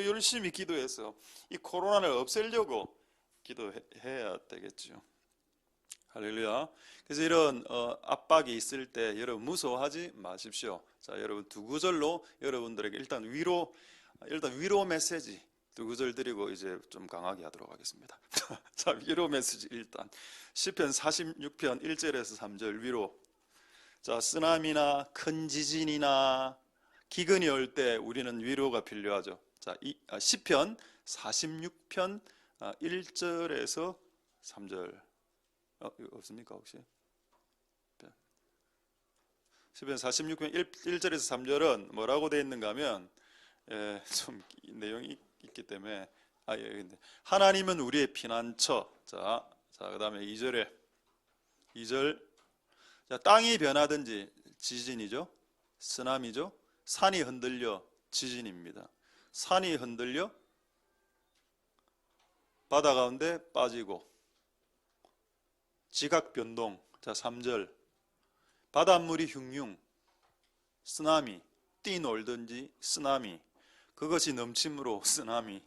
열심히 기도해서 이 코로나를 없애려고 기도해야 되겠죠. 할렐루야. 그래서 이런 압박이 있을 때 여러분 무서워하지 마십시오. 자, 여러분 두 구절로 여러분들에게 일단 위로 메시지 두 구절 드리고 이제 좀 강하게 하도록 하겠습니다. 자, 위로 메시지 일단 시편 46편 1절에서 3절 위로. 자, 쓰나미나 큰 지진이나 기근이 올 때 우리는 위로가 필요하죠. 자, 시편 46편 1절에서 3절. 이거 없습니까 혹시? 시편 46편 1절에서 3절은 뭐라고 되어 있는가 하면 좀 내용이 있기 때문에 하나님은 우리의 피난처. 자, 그다음에 2절. 자, 땅이 변하든지 지진이죠. 쓰나미죠. 산이 흔들려 지진입니다. 산이 흔들려 바다 가운데 빠지고 지각 변동. 자, 3절. 바닷물이 흉흉, 쓰나미, 뛰놀든지 쓰나미, 그것이 넘침으로 쓰나미,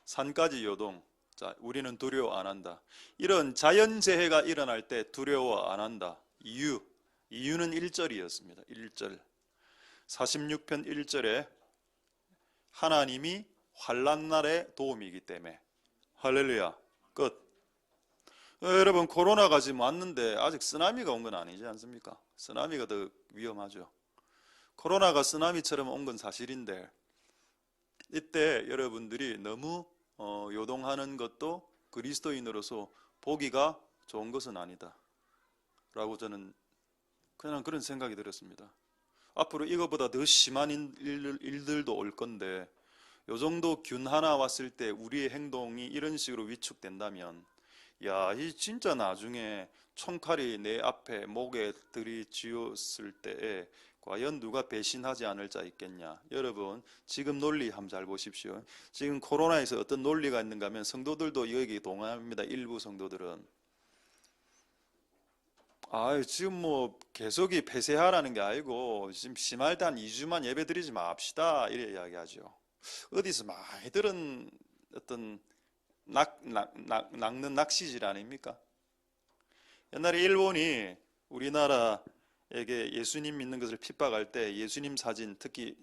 산까지 요동. 자, 우리는 두려워 안 한다. 이런 자연재해가 일어날 때 두려워 안 한다. 이유는 1절이었습니다. 1절. 46편 1절에 하나님이 환난 날의 도움이기 때문에. 할렐루야. 끝. 여러분 코로나가 지금 왔는데 아직 쓰나미가 온 건 아니지 않습니까? 쓰나미가 더 위험하죠. 코로나가 쓰나미처럼 온 건 사실인데, 이때 여러분들이 너무 요동하는 것도 그리스도인으로서 보기가 좋은 것은 아니다 라고 저는 그냥 그런 생각이 들었습니다. 앞으로 이것보다 더 심한 일들도 올 건데, 요 정도 균 하나 왔을 때 우리의 행동이 이런 식으로 위축된다면, 이 진짜 나중에 총칼이 내 앞에 목에 들이쥐었을 때에 과연 누가 배신하지 않을 자 있겠냐. 여러분 지금 논리 한번 잘 보십시오. 지금 코로나에서 어떤 논리가 있는가 하면 성도들도 여기 동의합니다. 일부 성도들은 지금 뭐 계속이 폐쇄하라는 게 아니고 지금 심할 때 한 2주만 예배 드리지 맙시다 이래 이야기하죠. 어디서 많이 들은 어떤 낚는 낚시질 아닙니까? 옛날에 일본이 우리나라에게 예수님 믿는 것을 핍박할 때 예수님 사진, 특히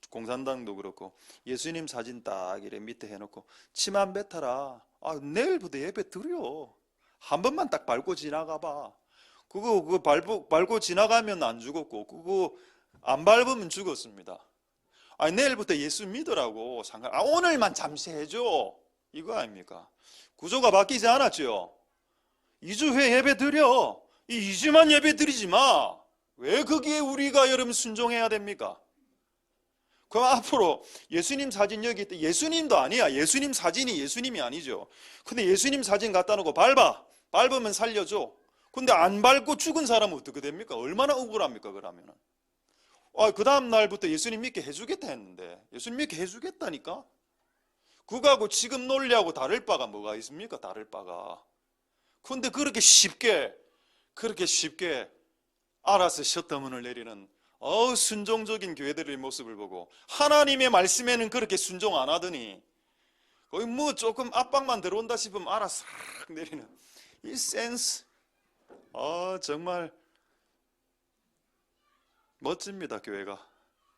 공산당도 그렇고 예수님 사진 딱 이래 밑에 해놓고 침 안 뱉어라. 내일부터 예배 드려. 한 번만 딱 밟고 지나가봐. 그거 밟고 지나가면 안 죽었고 그거 안 밟으면 죽었습니다. 내일부터 예수 믿으라고 오늘만 잠시 해줘. 이거 아닙니까? 구조가 바뀌지 않았죠. 2주 후에 예배 드려. 이 2주만 예배 드리지 마. 왜 거기에 우리가 여러분 순종해야 됩니까? 그럼 앞으로 예수님 사진 여기 있다. 예수님도 아니야. 예수님 사진이 예수님이 아니죠. 근데 예수님 사진 갖다 놓고 밟으면 살려줘. 근데 안 밟고 죽은 사람은 어떻게 됩니까? 얼마나 억울합니까? 그러면은. 그 다음 날부터 예수님 믿게 해주겠다 했는데 예수님 믿게 해주겠다니까? 그거하고 지금 논리하고 다를 바가 뭐가 있습니까? 다를 바가. 근데 그렇게 쉽게 알아서 셔터문을 내리는 순종적인 교회들의 모습을 보고 하나님의 말씀에는 그렇게 순종 안 하더니 거의 뭐 조금 압박만 들어온다 싶으면 알아서 싹 내리는 이 센스. 정말 멋집니다. 교회가.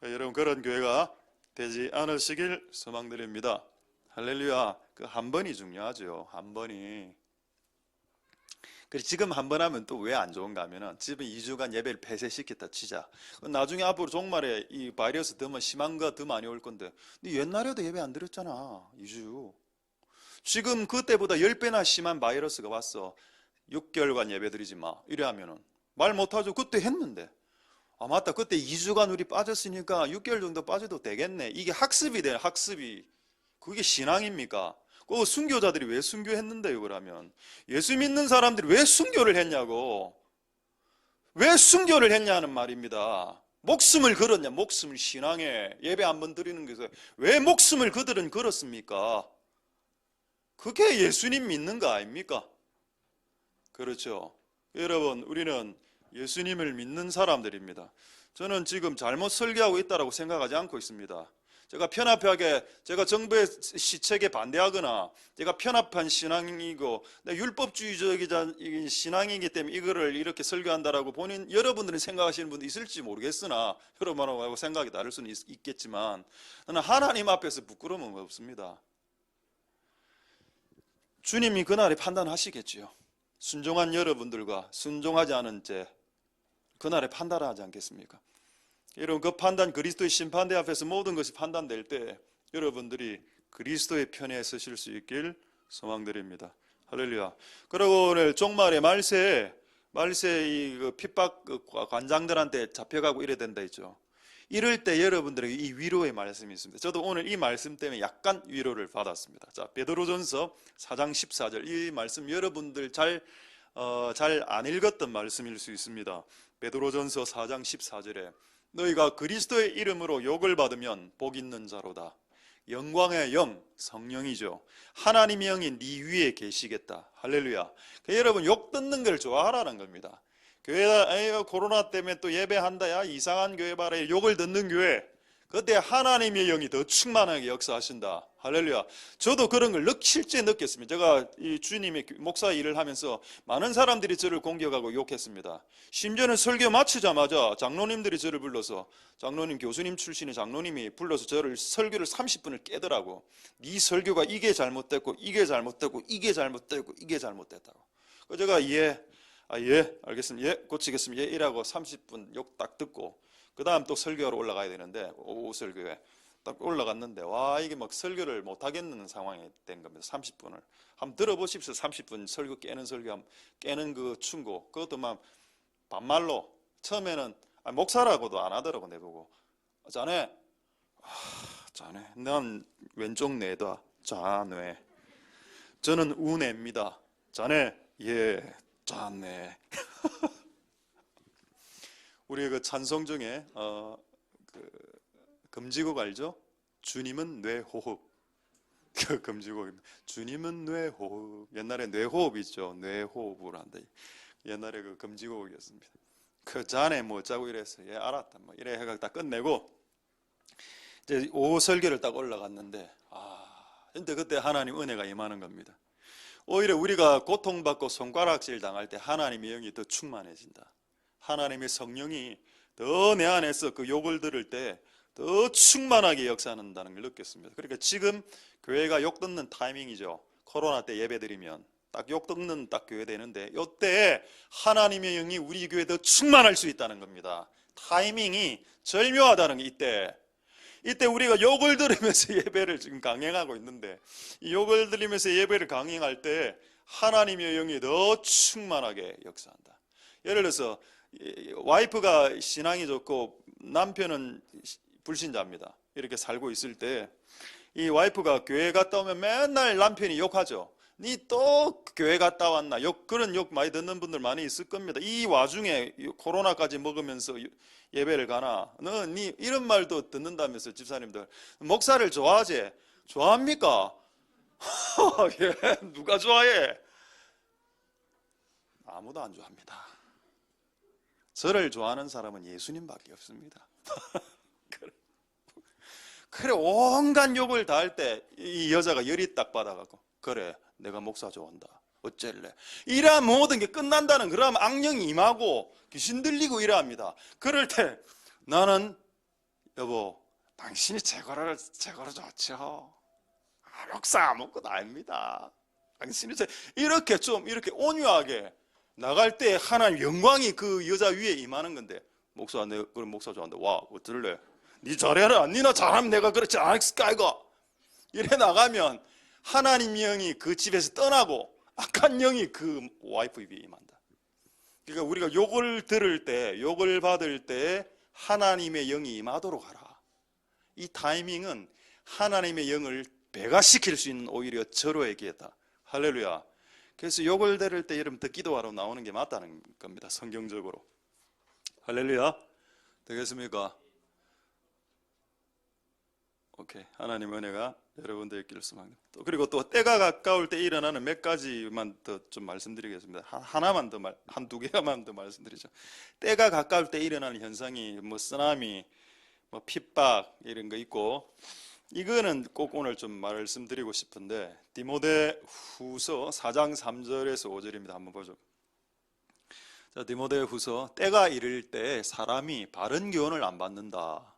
여러분 그런 교회가 되지 않으시길 소망드립니다. 할렐루야. 그 한 번이 중요하죠. 한 번이. 그래서 지금 한 번 하면 또 왜 안 좋은가 하면은 지금 2주간 예배를 폐쇄시켰다 치자. 나중에 앞으로 종말에 이 바이러스 더 심한 거 더 많이 올 건데 근데 옛날에도 예배 안 드렸잖아. 2주. 지금 그때보다 10배나 심한 바이러스가 왔어. 6개월간 예배 드리지 마. 이래 하면은 말 못하죠. 그때 했는데. 맞다. 그때 2주간 우리 빠졌으니까 6개월 정도 빠져도 되겠네. 이게 학습이 돼요. 학습이. 그게 신앙입니까? 그 순교자들이 왜 순교했는데요? 그러면 예수 믿는 사람들이 왜 순교를 했냐고. 왜 순교를 했냐는 말입니다. 목숨을 걸었냐. 목숨을 신앙에 예배 한번 드리는 것에 왜 목숨을 그들은 걸었습니까? 그게 예수님 믿는 거 아닙니까? 그렇죠. 여러분 우리는 예수님을 믿는 사람들입니다. 저는 지금 잘못 설교하고 있다고 생각하지 않고 있습니다. 제가 편협하게 제가 정부의 시책에 반대하거나 제가 편협한 신앙이고 율법주의적인 신앙이기 때문에 이거를 이렇게 설교한다라고 여러분들은 생각하시는 분도 있을지 모르겠으나 여러분하고 생각이 다를 수는 있겠지만 저는 하나님 앞에서 부끄러움은 없습니다. 주님이 그날에 판단하시겠지요. 순종한 여러분들과 순종하지 않은 제 그날에 판단하지 않겠습니까? 여러분 그 판단 그리스도의 심판대 앞에서 모든 것이 판단될 때 여러분들이 그리스도의 편에 서실 수 있길 소망드립니다. 할렐루야. 그리고 오늘 종말의 말세에 이 핍박 관장들한테 잡혀가고 이래야 된다 했죠. 이럴 때 여러분들에게 이 위로의 말씀이 있습니다. 저도 오늘 이 말씀 때문에 약간 위로를 받았습니다. 자, 베드로전서 4장 14절 이 말씀 여러분들 잘 안 읽었던 말씀일 수 있습니다. 베드로전서 4장 14절에 너희가 그리스도의 이름으로 욕을 받으면 복 있는 자로다. 영광의 영, 성령이죠. 하나님의 영이 네 위에 계시겠다. 할렐루야. 여러분 욕 듣는 걸 좋아하라는 겁니다. 교회가 코로나 때문에 또 예배한다. 야 이상한 교회 봐라. 욕을 듣는 교회. 그때 하나님의 영이 더 충만하게 역사하신다. 할렐루야. 저도 그런 걸 실제 느꼈습니다. 제가 이 주님의 목사 일을 하면서 많은 사람들이 저를 공격하고 욕했습니다. 심지어는 설교 마치자마자 장로님들이 저를 불러서 장로님 교수님 출신의 장로님이 불러서 저를 설교를 30분을 깨더라고. 네 설교가 이게 잘못됐고 이게 잘못됐고 이게 잘못됐고 이게 잘못됐다고. 제가 예 알겠습니다. 예 고치겠습니다. 예 이라고 30분 욕 딱 듣고 그 다음 또 설교하러 올라가야 되는데 오후 설교에 딱 올라갔는데 와 이게 막 설교를 못하겠는 상황이 된 겁니다. 30분을 한번 들어보십시오. 30분 설교 깨는 그 충고 그것도 막 반말로 처음에는 목사라고도 안 하더라고. 내보고 자네 자네 난 왼쪽 뇌다. 자네 저는 우뇌입니다. 자네 예 자네 우리 그 찬송 중에 그 금지곡 알죠? 주님은 뇌호흡. 그 금지곡입니다. 주님은 뇌호흡. 옛날에 뇌호흡 있죠. 뇌호흡을 한다. 옛날에 그 금지곡이었습니다. 그 자네 뭐 어쩌고 이래서 예 알았다 뭐 이래 해가 딱 끝내고 이제 오후 설교를 딱 올라갔는데 근데 그때 하나님 은혜가 임하는 겁니다. 오히려 우리가 고통받고 손가락질 당할 때 하나님의 영이 더 충만해진다. 하나님의 성령이 더 내 안에서 그 욕을 들을 때 더 충만하게 역사한다는 걸 느꼈습니다. 그러니까 지금 교회가 욕 듣는 타이밍이죠. 코로나 때 예배 드리면 딱 욕 듣는 딱 교회 되는데 이때 하나님의 영이 우리 교회에 더 충만할 수 있다는 겁니다. 타이밍이 절묘하다는 게 이때 우리가 욕을 들으면서 예배를 지금 강행하고 있는데 이 욕을 들으면서 예배를 강행할 때 하나님의 영이 더 충만하게 역사한다. 예를 들어서 와이프가 신앙이 좋고 남편은 불신자입니다. 이렇게 살고 있을 때 이 와이프가 교회 갔다 오면 맨날 남편이 욕하죠. 니 또 교회 갔다 왔나? 그런 욕 많이 듣는 분들 많이 있을 겁니다. 이 와중에 코로나까지 먹으면서 예배를 가나? 니 이런 말도 듣는다면서 집사님들. 목사를 좋아하지? 좋아합니까? 예, 누가 좋아해? 아무도 안 좋아합니다. 저를 좋아하는 사람은 예수님밖에 없습니다. 그래 온갖 욕을 다 할 때 이 여자가 열이 딱 받아갖고 그래 내가 목사 좋아한다 어쩔래 이래 모든 게 끝난다는 그러면 악령이 임하고 귀신 들리고 이래 합니다. 그럴 때 나는 여보 당신이 최고로 좋죠. 목사 아무것도 아닙니다. 당신이 이렇게 좀 이렇게 온유하게 나갈 때 하나님 영광이 그 여자 위에 임하는 건데 목사 내가 그럼 목사 좋아한다 와 어쩔래 니 잘해라 니나 잘하면 내가 그렇지 않았을까 이거 이래 나가면 하나님 영이 그 집에서 떠나고 악한 영이 그 와이프 위에 임한다. 그러니까 우리가 욕을 들을 때 욕을 받을 때 하나님의 영이 임하도록 하라. 이 타이밍은 하나님의 영을 배가시킬 수 있는 오히려 절호의 기회다. 할렐루야. 그래서 욕을 들을 때 여러분 더 기도하러 나오는 게 맞다는 겁니다. 성경적으로. 할렐루야. 되겠습니까? 오케이. 하나님 은혜가 여러분들 있기를 소망합니다. 그리고 또 때가 가까울 때 일어나는 몇 가지만 더 좀 말씀드리겠습니다. 하나만 더 한두 개만 더 말씀드리죠. 때가 가까울 때 일어나는 현상이 뭐 쓰나미, 뭐 핍박 이런 거 있고 이거는 꼭 오늘 좀 말씀드리고 싶은데 디모데후서 4장 3절에서 5절입니다. 한번 보죠. 자, 디모데후서 때가 이를 때 사람이 바른 교훈을 안 받는다.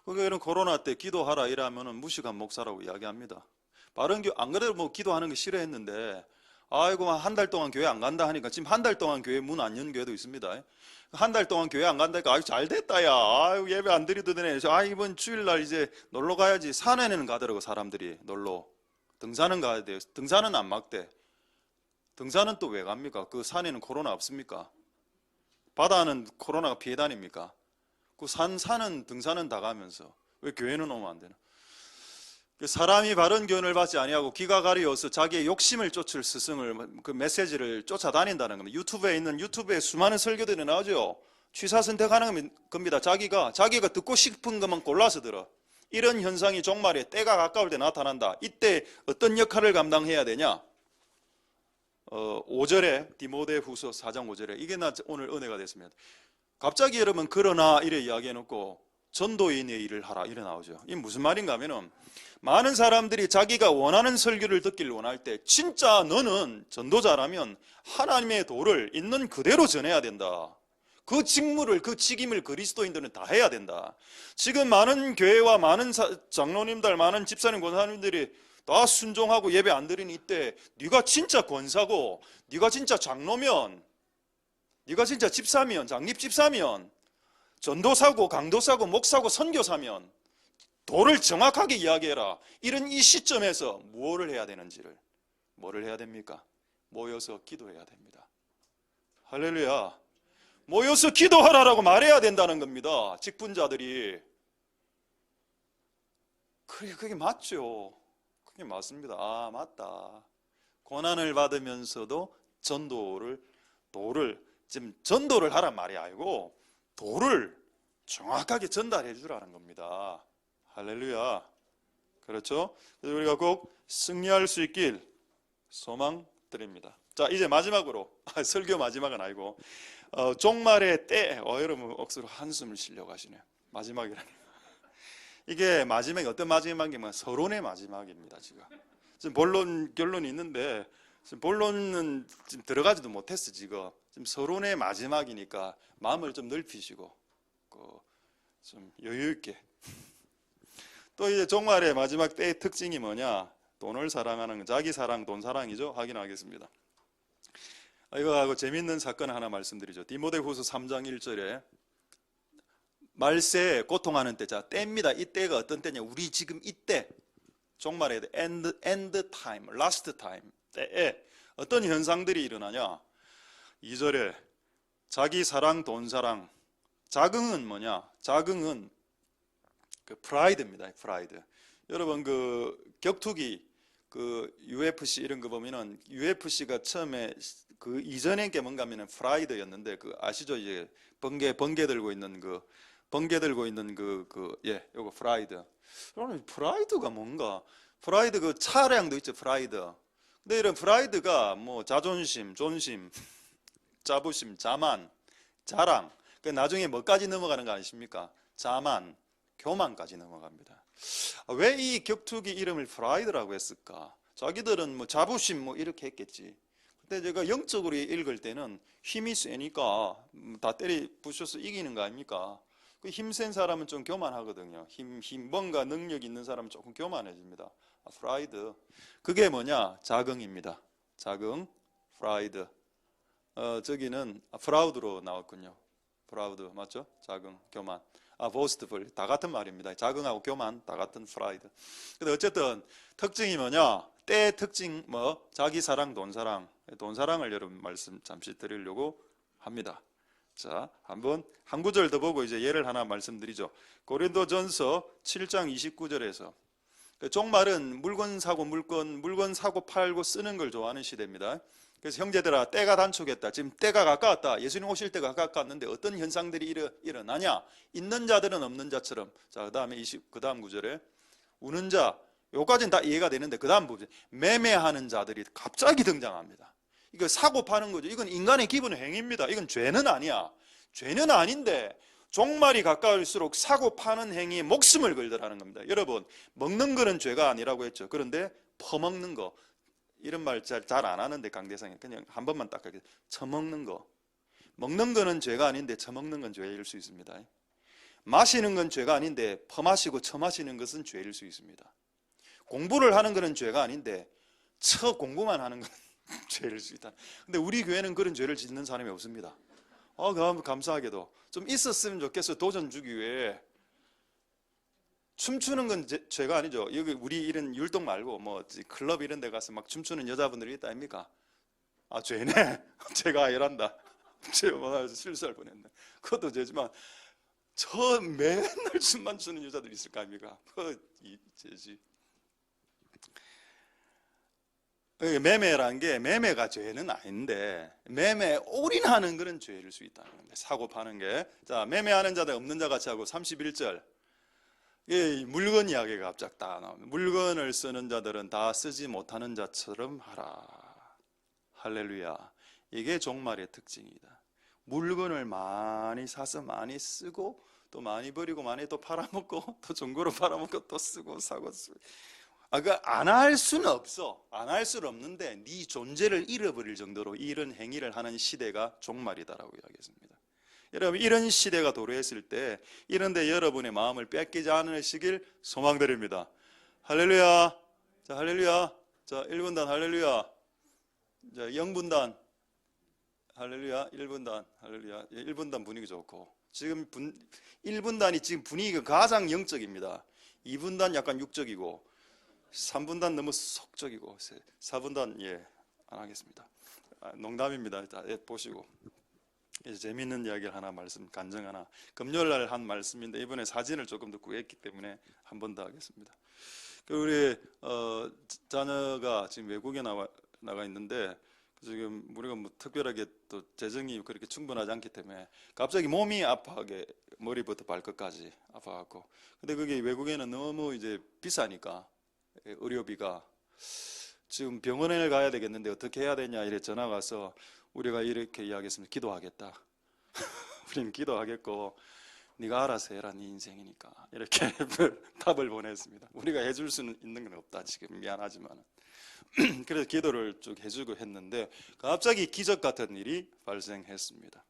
그러니까 코로나 때 기도하라 이러면은 무식한 목사라고 이야기합니다. 바른 교훈 안 그래도 뭐 기도하는 거 싫어했는데 아이고 한 달 동안 교회 안 간다 하니까 지금 한 달 동안 교회 문 안 연 교회도 있습니다. 한 달 동안 교회 안 간다니까 아유 잘 됐다 야 아유 예배 안 드려도 되네. 이번 주일날 이제 놀러 가야지. 산에는 가더라고 사람들이 놀러. 등산은 가야 돼요. 등산은 안 막대. 등산은 또 왜 갑니까? 그 산에는 코로나 없습니까? 바다는 코로나가 피해 다닙니까? 그 산은 등산은 다 가면서 왜 교회는 오면 안 되나? 사람이 바른 교훈을 받지 아니하고 귀가 가리어서 자기의 욕심을 쫓을 스승을 그 메시지를 쫓아다닌다는 겁니다. 유튜브에 수많은 설교들이 나오죠. 취사 선택하는 겁니다. 자기가 듣고 싶은 것만 골라서 들어. 이런 현상이 종말에 때가 가까울 때 나타난다. 이때 어떤 역할을 감당해야 되냐? 5절에 디모데후서 4장 5절에 이게 나 오늘 은혜가 됐습니다. 갑자기 여러분 그러나 이래 이야기해놓고 전도인의 일을 하라 이래 나오죠. 이게 무슨 말인가 하면은 많은 사람들이 자기가 원하는 설교를 듣기를 원할 때 진짜 너는 전도자라면 하나님의 도를 있는 그대로 전해야 된다. 그 직무를 그 직임을 그리스도인들은 다 해야 된다. 지금 많은 교회와 많은 장로님들 많은 집사님 권사님들이 다 순종하고 예배 안 드리는 이때 네가 진짜 권사고 네가 진짜 장로면 네가 진짜 집사면 장립 집사면 전도사고 강도사고 목사고 선교사면 도를 정확하게 이야기해라. 이런 이 시점에서 뭐를 해야 됩니까? 모여서 기도해야 됩니다. 할렐루야. 모여서 기도하라라고 말해야 된다는 겁니다. 직분자들이. 그게 맞죠. 그게 맞습니다. 아 맞다. 고난을 받으면서도 지금 전도를 하란 말이 아니고 도를 정확하게 전달해 주라는 겁니다. 할렐루야. 그렇죠? 그래서 우리가 꼭 승리할 수 있길 소망드립니다. 자, 이제 마지막으로 설교 마지막은 아니고 종말의 때. 여러분 억수로 한숨을 쉬려고 하시네요. 마지막이라니. 이게 마지막이 어떤 마지막이면 서론의 마지막입니다. 지금 본론 결론이 있는데 지금 본론은 지금 들어가지도 못했어. 지금 서론의 마지막이니까 마음을 좀 넓히시고 좀 여유 있게. 또 이제 종말의 마지막 때의 특징이 뭐냐? 돈을 사랑하는 자기 사랑, 돈 사랑이죠. 확인하겠습니다. 이거하고 재밌는 사건 하나 말씀드리죠. 디모데후서 3장 1절에 말세에 고통하는 때, 자, 때입니다. 이 때가 어떤 때냐? 우리 지금 이때 종말의 end time, last time 때에 어떤 현상들이 일어나냐? 2절에 자기 사랑, 돈 사랑. 자긍은 뭐냐? 자긍은 그 프라이드입니다. 프라이드. 여러분 그 격투기 그 UFC 이런 거 보면은 UFC가 처음에 그 이전에 게 뭔가 하면은 프라이드였는데 그 아시죠? 이제 번개 들고 있는 요거 프라이드. 그러면 프라이드가 뭔가? 프라이드 그 차량도 있죠, 프라이드. 근데 이런 프라이드가 뭐 자존심, 존심, 자부심, 자만, 자랑. 그 나중에 뭐까지 넘어가는 거 아십니까? 자만, 교만까지 넘어갑니다. 왜 이 격투기 이름을 프라이드라고 했을까? 자기들은 뭐 자부심 뭐 이렇게 했겠지. 근데 제가 영적으로 읽을 때는 힘이 세니까 다 때리 부셔서 이기는 거 아닙니까? 그 힘센 사람은 좀 교만하거든요. 뭔가 능력 있는 사람은 조금 교만해집니다. 프라이드. 그게 뭐냐? 자긍입니다. 자긍, 프라이드. 저기는 프라우드로 나왔군요. 프라우드 맞죠? 자긍, 교만. 보스트풀 다 같은 말입니다. 자긍하고 교만 다 같은 프라이드. 근데 어쨌든 특징이 뭐냐? 때의 특징 뭐 자기 사랑, 돈 사랑. 돈 사랑을 여러분 말씀 잠시 드리려고 합니다. 자, 한번 한 구절 더 보고 이제 예를 하나 말씀드리죠. 고린도전서 7장 29절에서 종말은 물건 사고 팔고 쓰는 걸 좋아하는 시대입니다. 그래서 형제들아 때가 단축했다. 지금 때가 가까웠다. 예수님 오실 때가 가까웠는데 어떤 현상들이 일어나냐? 있는 자들은 없는 자처럼. 자, 그 다음 구절에 우는 자, 요까지는 다 이해가 되는데 그 다음 부분 매매하는 자들이 갑자기 등장합니다. 이거 사고 파는 거죠. 이건 인간의 기본 행위입니다. 이건 죄는 아니야. 죄는 아닌데 종말이 가까울수록 사고 파는 행위에 목숨을 걸더라는 겁니다. 여러분, 먹는 거는 죄가 아니라고 했죠. 그런데 퍼먹는 거, 이런 말 잘 안 하는데 강대상에 그냥 한 번만 딱 하게 처먹는 거. 먹는 거는 죄가 아닌데 처먹는 건 죄일 수 있습니다. 마시는 건 죄가 아닌데 퍼마시고 처마시는 것은 죄일 수 있습니다. 공부를 하는 거는 죄가 아닌데 공부만 하는 건 죄일 수 있다. 근데 우리 교회는 그런 죄를 짓는 사람이 없습니다. 감사하게도 좀 있었으면 좋겠어. 도전 주기 위해. 춤추는 건 죄가 아니죠. 여기 우리 이런 율동 말고 뭐 클럽 이런 데 가서 막 춤추는 여자분들이 있다 아닙니까? 죄네. 제가 이란다. 제가 실수할 뻔했네. 그것도 죄지만 저 맨날 춤만 추는 여자들 있을 거 아닙니까? 이 죄지. 매매라는 게 매매가 죄는 아닌데 매매에 올인하는 그런 죄일 수 있다는 겁니다. 사고 파는 게. 자, 매매하는 자들 없는 자 같이 하고 31절. 물건 이야기가 갑자기 딱 나옵니다. 물건을 쓰는 자들은 다 쓰지 못하는 자처럼 하라. 할렐루야. 이게 종말의 특징이다. 물건을 많이 사서 많이 쓰고 또 많이 버리고 많이 또 팔아먹고 또 중고로 팔아먹고 또 쓰고 사고 쓰고. 안 할 수는 없어. 안 할 수는 없는데 네 존재를 잃어버릴 정도로 이런 행위를 하는 시대가 종말이다라고 이야기했습니다. 여러분, 이런 시대가 도래했을 때 이런데 여러분의 마음을 뺏기지 않으시길 소망드립니다. 할렐루야. 자, 할렐루야. 자, 1분단 할렐루야. 자, 0분단 할렐루야. 1분단 할렐루야. 1분단 분위기 좋고. 지금 1분단이 지금 분위기가 가장 영적입니다. 2분단 약간 육적이고 3분단 너무 속적이고 4분단 안 하겠습니다. 농담입니다. 자, 보시고 이제 재미있는 이야기를 하나 간증 하나. 금요일날 한 말씀인데 이번에 사진을 조금 더 구했기 때문에 한 번 더 하겠습니다. 우리 자녀가 지금 외국에 나가 있는데 지금 우리가 뭐 특별하게 또 재정이 그렇게 충분하지 않기 때문에 갑자기 몸이 아파하게 머리부터 발끝까지 아파갖고. 근데 그게 외국에는 너무 이제 비싸니까 의료비가 지금 병원에 가야 되겠는데 어떻게 해야 되냐 이래 전화가 와서 우리가 이렇게 이야기했습니다. 기도하겠다. 우리는 기도하겠고 네가 알아서 해라, 네 인생이니까, 이렇게 답을 보냈습니다. 우리가 해줄 수는 있는 건 없다, 지금 미안하지만. 그래서 기도를 쭉 해주고 했는데 갑자기 기적 같은 일이 발생했습니다.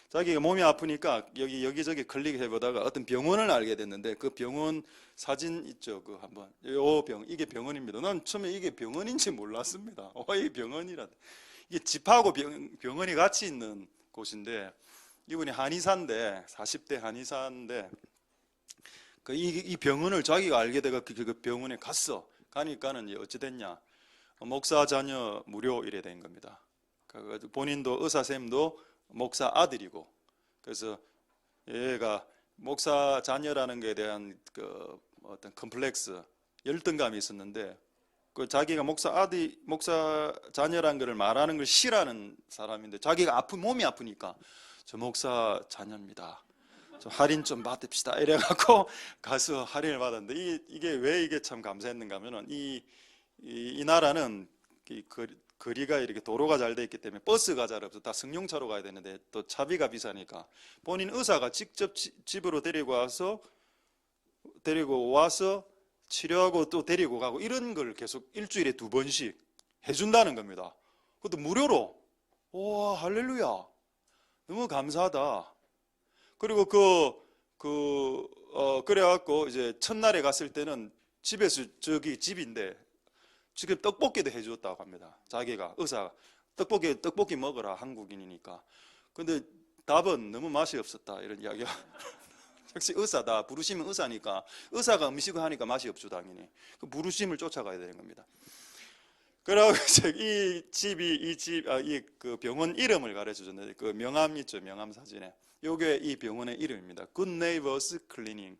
자기가 몸이 아프니까 여기저기 클릭해보다가 어떤 병원을 알게 됐는데, 그 병원 사진 있죠? 그 한번, 이게 병원입니다. 난 처음에 이게 병원인지 몰랐습니다. 이 병원이라. 이게 집하고 병원이 같이 있는 곳인데, 이분이 한의사인데, 40대 한의사인데, 이 병원을 자기가 알게 돼가 그 병원에 갔어. 가니까는 어찌 됐냐? 목사 자녀 무료 이래 된 겁니다. 본인도 의사쌤도 목사 아들이고, 그래서 얘가 목사 자녀라는 것에 대한 그 어떤 컴플렉스, 열등감이 있었는데, 그 자기가 목사 자녀라는 것을 말하는 걸 싫어하는 사람인데, 자기가 몸이 아프니까 저 목사 자녀입니다, 좀 할인 좀 받읍시다 이래갖고 가서 할인을 받았는데, 이게 참 감사했는가 하면은 이 나라는 거리가 이렇게 도로가 잘 돼 있기 때문에 버스가 잘 없어. 다 승용차로 가야 되는데 또 차비가 비싸니까 본인 의사가 직접 집으로 데리고 와서 치료하고 또 데리고 가고, 이런 걸 계속 일주일에 2번씩 해준다는 겁니다. 그것도 무료로. 와, 할렐루야, 너무 감사하다. 그리고 그래갖고 이제 첫날에 갔을 때는 집에서, 저기 집인데 지금 떡볶이도 해주었다고 합니다. 자기가 의사가 떡볶이 먹어라, 한국인이니까. 근데 답은 너무 맛이 없었다, 이런 이야기가. 역시 의사다. 부르시면 의사니까, 의사가 음식을 하니까 맛이 없죠, 당연히. 그 부르심을 쫓아가야 되는 겁니다. 그러고 그 병원 이름을 가르쳐 줬는데, 그 명함 있죠, 명함 사진에. 요게 이 병원의 이름입니다. Good Neighbors Clinic.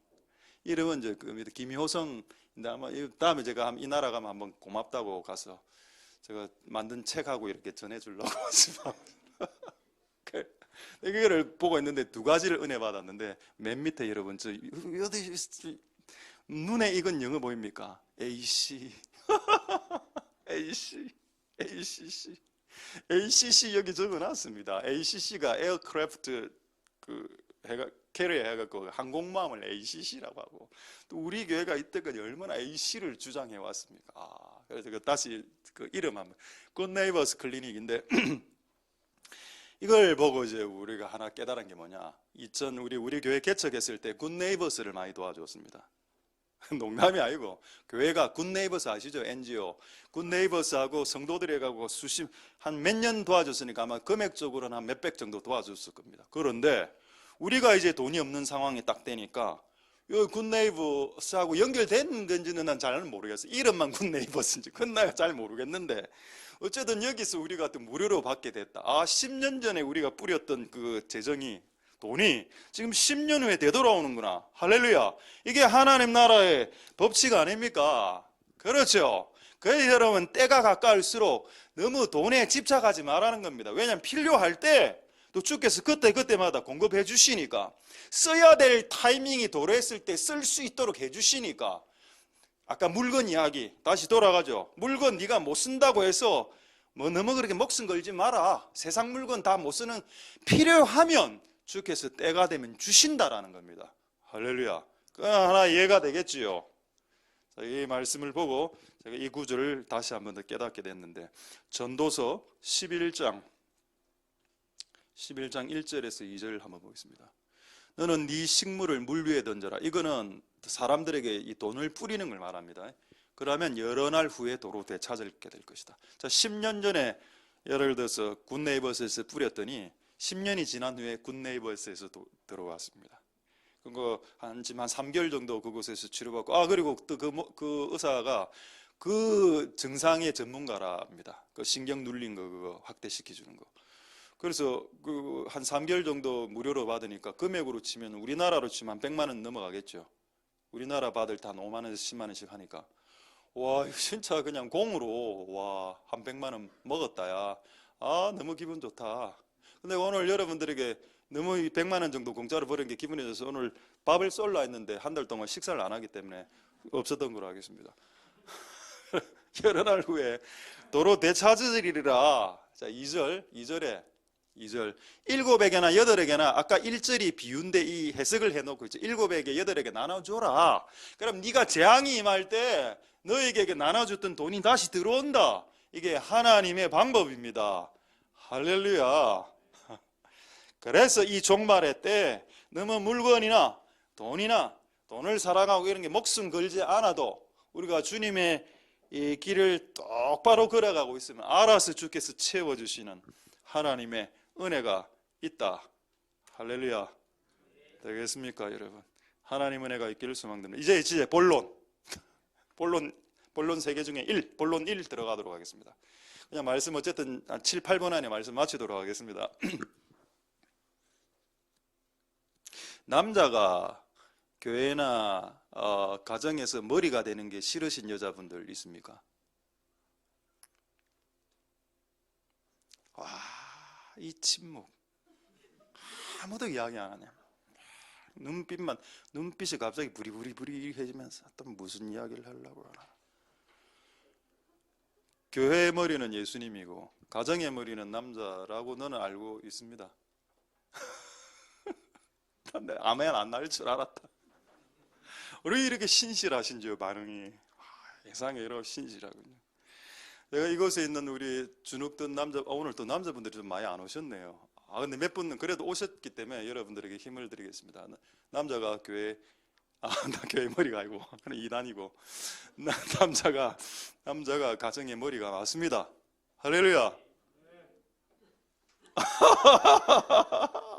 이름은 이제 김효성. 아마 다음에 제가 이 나라 가면 한번 고맙다고 가서 제가 만든 책하고 이렇게 전해주려고 이거를 보고 있는데 2가지를 은혜 받았는데, 맨 밑에 여러분 눈에 익은 영어 보입니까? AC ACC 여기 적어놨습니다. ACC가 에어크래프트 캐리어 해갖고 항공모함을 ACC라고 하고, 또 우리 교회가 이때까지 얼마나 AC를 주장해 왔습니까? 그래서 다시 그 이름 한번, Good Neighbors Clinic인데 이걸 보고 이제 우리가 하나 깨달은 게 뭐냐? 우리 교회 개척했을 때 Good Neighbors를 많이 도와줬습니다. 농담이 아니고, 교회가 Good Neighbors 아시죠? NGO Good Neighbors하고 성도들이 가고 한 몇 년 도와줬으니까 아마 금액적으로는 한 몇백 정도 도와줬을 겁니다. 그런데 우리가 이제 돈이 없는 상황이 딱 되니까 이 굿네이버스하고 연결된 건지는 난 잘 모르겠어요. 이름만 굿네이버스인지 그건 내가 잘 모르겠는데, 어쨌든 여기서 우리가 또 무료로 받게 됐다. 10년 전에 우리가 뿌렸던 그 재정이, 돈이 지금 10년 후에 되돌아오는구나. 할렐루야. 이게 하나님 나라의 법칙 아닙니까? 그렇죠. 그래서 여러분, 때가 가까울수록 너무 돈에 집착하지 말라는 겁니다. 왜냐하면 필요할 때 또 주께서 그때마다 공급해 주시니까, 써야 될 타이밍이 도래했을 때 쓸 수 있도록 해 주시니까. 아까 물건 이야기 다시 돌아가죠. 물건 네가 못 쓴다고 해서 너무 그렇게 목숨 걸지 마라. 세상 물건 다 못 쓰는, 필요하면 주께서 때가 되면 주신다라는 겁니다. 할렐루야. 그 하나 이해가 되겠지요. 이 말씀을 보고 제가 이 구절을 다시 한번 더 깨닫게 됐는데, 전도서 11장 1절에서 2절을 한번 보겠습니다. 너는 네 식물을 물 위에 던져라. 이거는 사람들에게 이 돈을 뿌리는 걸 말합니다. 그러면 여러 날 후에 도로 되찾게 될 것이다. 자, 10년 전에 예를 들어서 굿네이버스에서 뿌렸더니 10년이 지난 후에 굿네이버스에서 들어왔습니다. 그거 한 3개월 정도 그곳에서 치료받고, 그리고 또 그 의사가 그 증상의 전문가랍니다. 그 신경 눌린 거 그거 확대시켜 주는 거. 그래서 그 한 3개월 정도 무료로 받으니까 금액으로 치면 우리나라로 치면 한 100만 원 넘어가겠죠. 우리나라 받을 때 한 5만 원에서 10만 원씩 하니까, 와, 진짜 그냥 공으로 한 100만 원 먹었다 야. 너무 기분 좋다. 근데 오늘 여러분들에게 너무 100만 원 정도 공짜로 버린 게 기분이 좋아서 오늘 밥을 쏠라 했는데 한 달 동안 식사를 안 하기 때문에 없었던 걸로 하겠습니다. 여러 날 후에 도로 되찾으리라. 자, 2절에 7에게나 8에게나 아까 1절이 비유인데 이 해석을 해놓고 있죠. 7에게 8에게 나눠줘라. 그럼 네가 재앙이 임할 때 너에게 나눠줬던 돈이 다시 들어온다. 이게 하나님의 방법입니다. 할렐루야. 그래서 이 종말의 때 너무 물건이나 돈을 사랑하고 이런 게 목숨 걸지 않아도 우리가 주님의 이 길을 똑바로 걸어가고 있으면 알아서 주께서 채워주시는 하나님의 은혜가 있다. 할렐루야. 되겠습니까, 여러분? 하나님 은혜가 있기를 소망됩니다. 이제 본론 3개 중에 본론 1 들어가도록 하겠습니다. 그냥 말씀 어쨌든 한 7, 8분 안에 말씀 마치도록 하겠습니다. 남자가 교회나 가정에서 머리가 되는 게 싫으신 여자분들 있습니까? 와, 이 침묵. 아무도 이야기 안 하네. 눈빛이 갑자기 부리부리해지면서 또 무슨 이야기를 하려고 하나. 교회의 머리는 예수님이고 가정의 머리는 남자라고 너는 알고 있습니다. 아멘 안 날 줄 알았다. 왜 이렇게 신실하신지요, 반응이. 예상에 이렇게 신실하군요. 내가 이곳에 있는 우리 주눅든 남자, 오늘 또 남자분들이 좀 많이 안 오셨네요. 근데 몇 분은 그래도 오셨기 때문에 여러분들에게 힘을 드리겠습니다. 남자가 교회, 나 교회 머리가 아니고, 그냥 이단이고, 남자가 가정의 머리가 맞습니다. 할렐루야.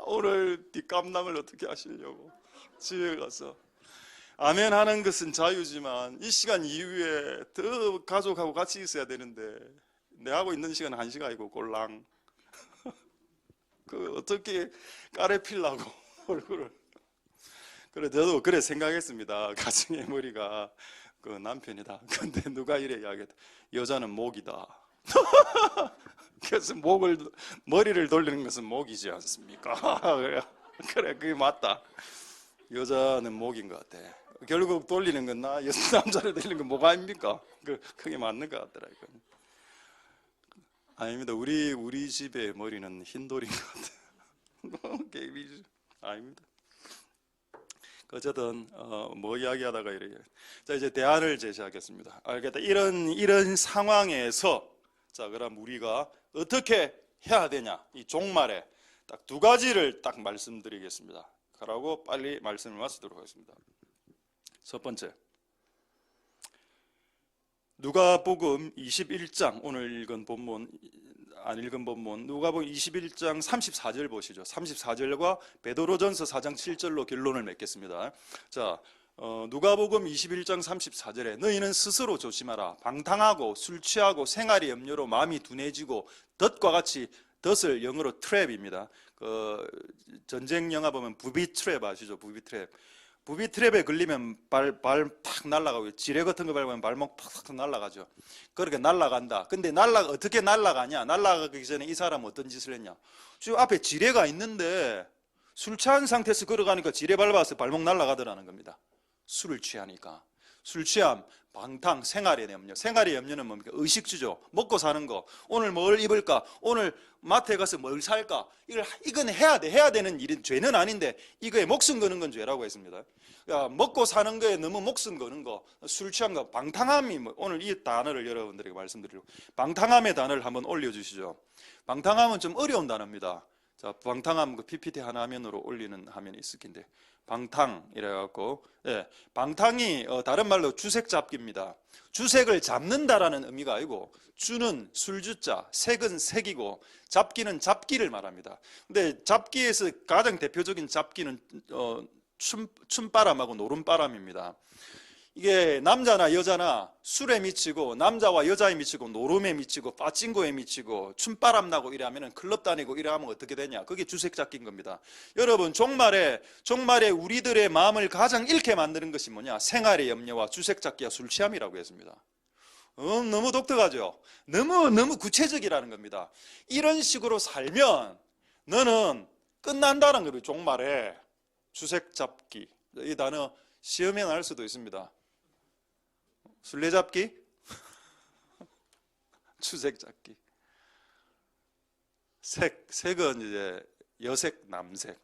오늘 뒷감당을 어떻게 하시려고 집에 가서 아멘 하는 것은 자유지만 이 시간 이후에 더 가족하고 같이 있어야 되는데 내하고 있는 시간은 1시간이고 꼴랑 그 어떻게 까레필라고 얼굴을. 그래 저도 그래 생각했습니다. 가정의 머리가 그 남편이다. 근데 누가 이래 이야기했다. 여자는 목이다. 그래서 머리를 돌리는 것은 목이지 않습니까? 그래 그게 맞다. 여자는 목인 것 같아. 결국 돌리는 건 남자를 돌리는 건 뭐가 아닙니까? 그게 맞는 것 같더라고요. 아닙니다. 우리 집의 머리는 흰돌인 것 같아요. 아닙니다. 어쨌든 뭐 이야기하다가 이렇게. 자 이제 대안을 제시하겠습니다. 알겠다. 이런 상황에서 자 그럼 우리가 어떻게 해야 되냐? 이 종말에 딱 2가지를 딱 말씀드리겠습니다. 그러고 빨리 말씀을 마치도록 하겠습니다. 첫 번째, 누가복음 21장 오늘 읽은 본문 안 읽은 본문 누가복음 21장 34절 보시죠. 34절과 베드로전서 4장 7절로 결론을 맺겠습니다. 자, 누가복음 21장 34절에 너희는 스스로 조심하라. 방탕하고 술 취하고 생활의 염려로 마음이 둔해지고 덫과 같이 덫을 영어로 트랩입니다. 전쟁 영화 보면 부비 트랩 아시죠? 부비 트랩. 부비 트랩에 걸리면 발 팍 날아가고 지뢰 같은 거 밟으면 발목 팍 날아가죠. 그렇게 날아간다. 근데 어떻게 날아가냐? 날아가기 전에 이 사람은 어떤 짓을 했냐? 지금 앞에 지뢰가 있는데 술 취한 상태에서 걸어가니까 지뢰 밟아서 발목 날아가더라는 겁니다. 술을 취하니까. 술 취함, 방탕, 생활의 염려. 생활의 염려는 뭡니까? 의식주죠. 먹고 사는 거. 오늘 뭘 입을까? 오늘 마트에 가서 뭘 살까? 이건 해야 되는 일은 죄는 아닌데 이거에 목숨 거는 건 죄라고 했습니다. 야, 먹고 사는 거에 너무 목숨 거는 거, 술 취한 거, 방탕함이 오늘 이 단어를 여러분들에게 말씀드리려고 방탕함의 단어를 한번 올려주시죠. 방탕함은 좀 어려운 단어입니다. 자, 방탕함 그 PPT 하나 화면으로 올리는 화면이 있을 텐데 방탕 이래갖고 방탕이 다른 말로 주색 잡기입니다. 주색을 잡는다라는 의미가 아니고 주는 술주자, 색은 색이고 잡기는 잡기를 말합니다. 근데 잡기에서 가장 대표적인 잡기는 춤바람하고 노름바람입니다. 이게 남자나 여자나 술에 미치고 남자와 여자에 미치고 노름에 미치고 빠찡고에 미치고 춤바람 나고 이러면은 클럽 다니고 이러면 어떻게 되냐? 그게 주색 잡기인 겁니다. 여러분 종말에 우리들의 마음을 가장 잃게 만드는 것이 뭐냐? 생활의 염려와 주색 잡기와 술 취함이라고 했습니다. 너무 독특하죠? 너무 구체적이라는 겁니다. 이런 식으로 살면 너는 끝난다는 거예요. 종말에 주색 잡기 이 단어 시험에 나올 수도 있습니다. 술래잡기? 추색 잡기. 색은 이제 여색, 남색.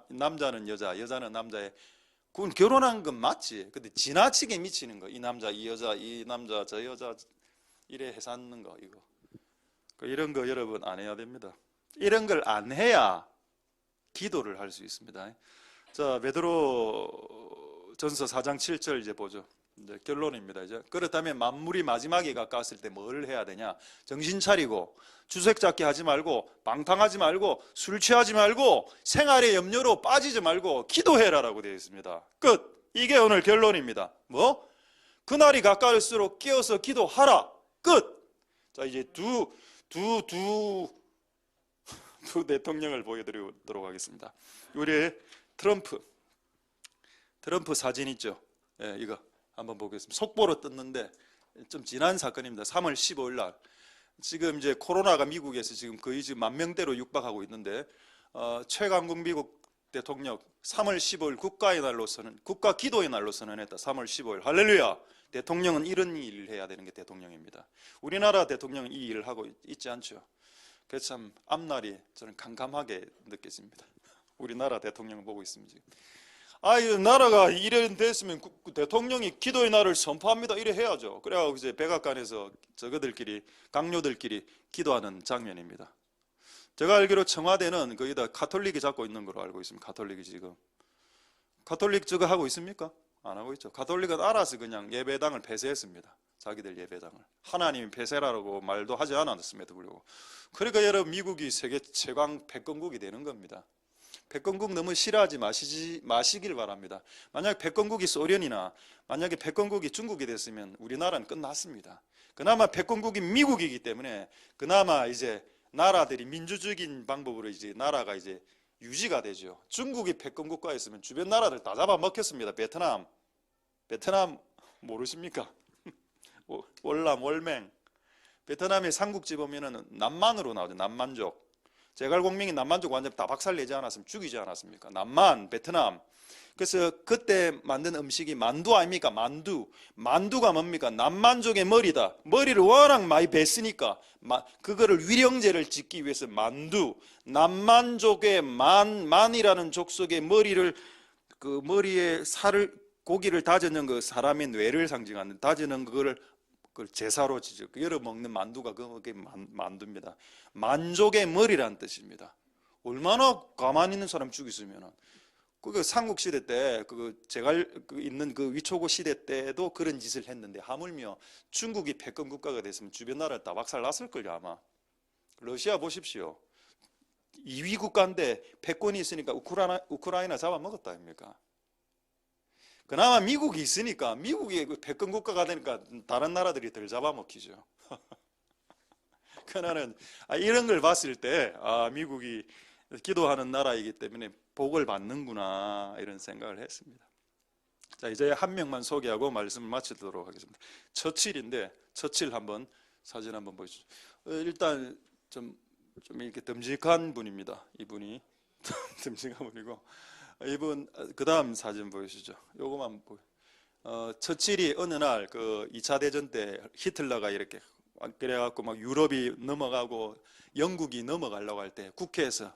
남자는 여자, 여자는 남자의. 그건 결혼한 건 맞지. 근데 지나치게 미치는 거. 이 남자, 이 여자, 이 남자, 저 여자 이래 해산는 거 이거. 이런 거 여러분 안 해야 됩니다. 이런 걸 안 해야 기도를 할 수 있습니다. 자, 베드로 전서 4장 7절 이제 보죠. 이제 결론입니다. 이제 그렇다면 만물이 마지막에 가까웠을 때 뭘 해야 되냐? 정신 차리고 주색 잡기 하지 말고 방탕하지 말고 술 취하지 말고 생활의 염려로 빠지지 말고 기도해라라고 되어 있습니다. 끝. 이게 오늘 결론입니다. 뭐? 그날이 가까울수록 깨어서 기도하라. 끝. 자, 이제 두 대통령을 보여드리도록 하겠습니다. 우리 트럼프 사진 있죠? 예, 이거 한번 보겠습니다. 속보로 떴는데 좀 지난 사건입니다. 3월 15일 날 지금 이제 코로나가 미국에서 지금 거의 지금 10,000대로 육박하고 있는데 최강국 미국 대통령 3월 15일 국가 기도의 날로 선언했다. 3월 15일 할렐루야. 대통령은 이런 일을 해야 되는 게 대통령입니다. 우리나라 대통령은 이 일을 하고 있지 않죠. 그래서 참 앞날이 저는 캄캄하게 느껴집니다. 우리나라 대통령을 보고 있습니다. 지금. 이 나라가 이래 됐으면 대통령이 기도의 날을 선포합니다. 이래 해야죠. 그래가지고 이제 백악관에서 저거들끼리 강요들끼리 기도하는 장면입니다. 제가 알기로 청와대는 거의 다 가톨릭이 잡고 있는 걸로 알고 있습니다. 가톨릭이 지금 가톨릭 저거 하고 있습니까? 안 하고 있죠. 가톨릭은 알아서 그냥 예배당을 폐쇄했습니다. 자기들 예배당을 하나님이 폐쇄라고 말도 하지 않았음에도 불구하고. 그러니까 여러분 미국이 세계 최강 패권국이 되는 겁니다. 패권국 너무 싫어하지 마시길 바랍니다. 만약 패권국이 소련이나 만약에 패권국이 중국이 됐으면 우리나라는 끝났습니다. 그나마 패권국이 미국이기 때문에 그나마 이제 나라들이 민주적인 방법으로 이제 나라가 이제 유지가 되죠. 중국이 패권 국가였으면 주변 나라들 다 잡아먹혔습니다. 베트남 모르십니까? 월남, 월맹. 베트남의 삼국지 보면은 남만으로 나오죠. 남만족. 제갈공명이 남만족 완전 다 박살내지 않았으면 죽이지 않았습니까? 남만, 베트남. 그래서 그때 만든 음식이 만두 아닙니까? 만두가 뭡니까? 남만족의 머리다. 머리를 워낙 많이 뱄으니까 그거를 위령제를 짓기 위해서 남만족의 만이라는 족속의 머리를 그 머리에 고기를 다져놓은 그 사람의 뇌를 상징하는 다져놓은 그거를 제사로 지죠. 열어 먹는 만두가 그게 만두입니다. 만족의 머리란 뜻입니다. 얼마나 가만히 있는 사람 죽였으면은. 그 삼국 시대 때 있는 그 위초고 시대 때도 그런 짓을 했는데 하물며 중국이 패권 국가가 됐으면 주변 나라를 다 박살났을 걸요 아마. 러시아 보십시오. 2위 국가인데 패권이 있으니까 우크라이나 잡아먹었다 아닙니까? 그나마 미국이 있으니까 미국이 패권 국가가 되니까 다른 나라들이 덜 잡아먹히죠. 그나는 이런 걸 봤을 때 미국이 기도하는 나라이기 때문에 복을 받는구나 이런 생각을 했습니다. 자, 이제 한 명만 소개하고 말씀을 마치도록 하겠습니다. 처칠인데 처칠 한번 사진 한번 보시죠. 일단 좀 이렇게 듬직한 분입니다. 이분이 듬직한 분이고 이분 그다음 사진 보여주시죠. 요거만 처칠이 어느 날 그 2차 대전 때 히틀러가 이렇게 그래갖고 막 유럽이 넘어가고 영국이 넘어가려고 할 때 국회에서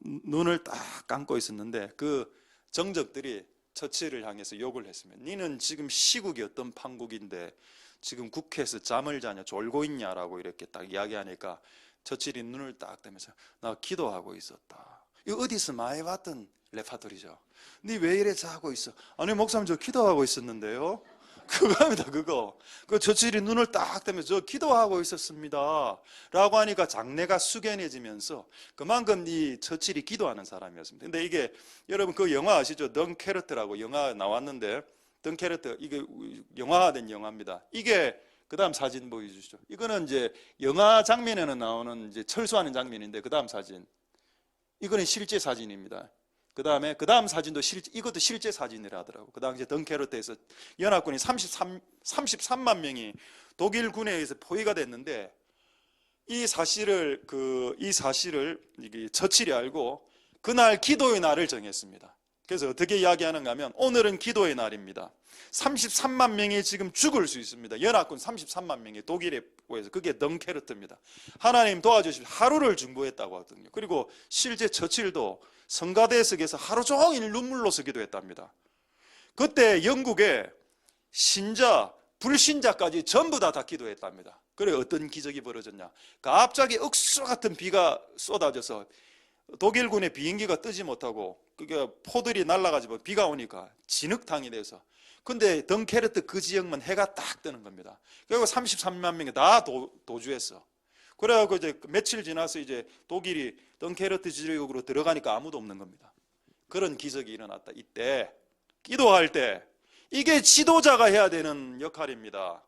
눈을 딱 감고 있었는데 그 정적들이 처칠을 향해서 욕을 했습니다. 니는 지금 시국이 어떤 판국인데 지금 국회에서 잠을 자냐 졸고 있냐라고 이렇게 딱 이야기하니까 처칠이 눈을 딱 뜨면서 나 기도하고 있었다. 이거 어디서 많이 봤던 레파토리죠. 니 왜 이래 자고 있어? 아니 목사님 저 기도하고 있었는데요. 그거입니다. 그거. 그 처칠이 눈을 딱 뜨면서 저 기도하고 있었습니다 라고 하니까 장내가 숙연해지면서 그만큼 이 처칠이 기도하는 사람이었습니다. 근데 이게 여러분 그 영화 아시죠? 덩케르트라고 영화 나왔는데 덩케르트 이게 영화화된 영화입니다. 이게 그 다음 사진 보여주시죠. 이거는 이제 영화 장면에는 나오는 이제 철수하는 장면인데 그 다음 사진 이거는 실제 사진입니다. 그 다음 사진도 이것도 실제 사진이라 하더라고. 그 당시에 덩케르트에서 연합군이 33만 명이 독일 군에 의해서 포위가 됐는데 이 사실을 이게 처칠이 알고 그날 기도의 날을 정했습니다. 그래서 어떻게 이야기하는가 하면 오늘은 기도의 날입니다. 33만 명이 지금 죽을 수 있습니다. 연합군 33만 명이 독일에 보여서 그게 덩케르트입니다. 하나님 도와주실 하루를 중보했다고 하거든요. 그리고 실제 처칠도 성가대석에서 하루 종일 눈물로서 기도했답니다. 그때 영국에 신자, 불신자까지 전부 다 기도했답니다. 그래 어떤 기적이 벌어졌냐? 갑자기 억수 같은 비가 쏟아져서 독일군의 비행기가 뜨지 못하고 그게 포들이 날아가지고 비가 오니까 진흙탕이 돼서 근데 덩케르트 그 지역만 해가 딱 뜨는 겁니다. 그리고 33만 명이 다 도주했어. 그래갖고 이제 며칠 지나서 이제 독일이 덩케르트 지역으로 들어가니까 아무도 없는 겁니다. 그런 기적이 일어났다. 이때 기도할 때 이게 지도자가 해야 되는 역할입니다.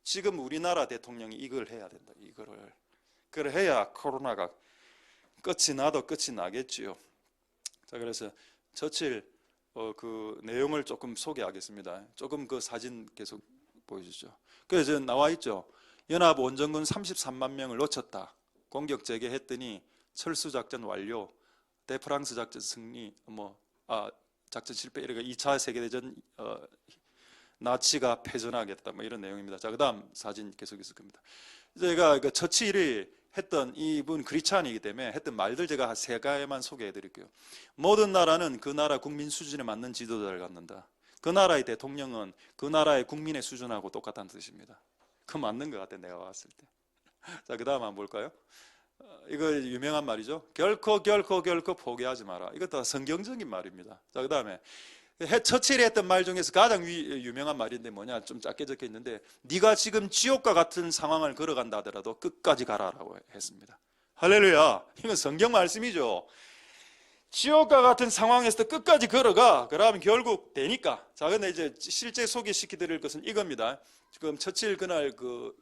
지금 우리나라 대통령이 이걸 해야 된다. 이거를. 그걸 해야 코로나가 끝이 나도 끝이 나겠지요. 자, 그래서 처칠 그 내용을 조금 소개하겠습니다. 조금 그 사진 계속 보여주죠. 그래서 나와 있죠. 연합 원정군 33만 명을 놓쳤다. 공격 재개했더니 철수작전 완료, 대프랑스 작전 승리, 작전 실패, 이렇게 2차 세계대전 나치가 패전하겠다, 이런 내용입니다. 자, 그다음 사진 계속 있을 겁니다. 제가 그 처칠이 했던 이분 크리스찬이기 때문에 했던 말들 제가 세 가지만 소개해 드릴게요. 모든 나라는 그 나라 국민 수준에 맞는 지도자를 갖는다. 그 나라의 대통령은 그 나라의 국민의 수준하고 똑같다는 뜻입니다. 그 맞는 것 같아 내가 봤을 때. 자, 그 다음 한번 볼까요? 이거 유명한 말이죠. 결코 포기하지 마라. 이것도 성경적인 말입니다. 자, 그 다음에 처칠이 했던 말 중에서 가장 유명한 말인데 뭐냐, 좀 짧게 적혀 있는데, 네가 지금 지옥과 같은 상황을 걸어간다 하더라도 끝까지 가라라고 했습니다. 할렐루야. 이건 성경 말씀이죠. 지옥과 같은 상황에서 끝까지 걸어가. 그러면 결국 되니까. 자, 근데 이제 실제 소개시켜 드릴 것은 이겁니다. 지금 처칠 그날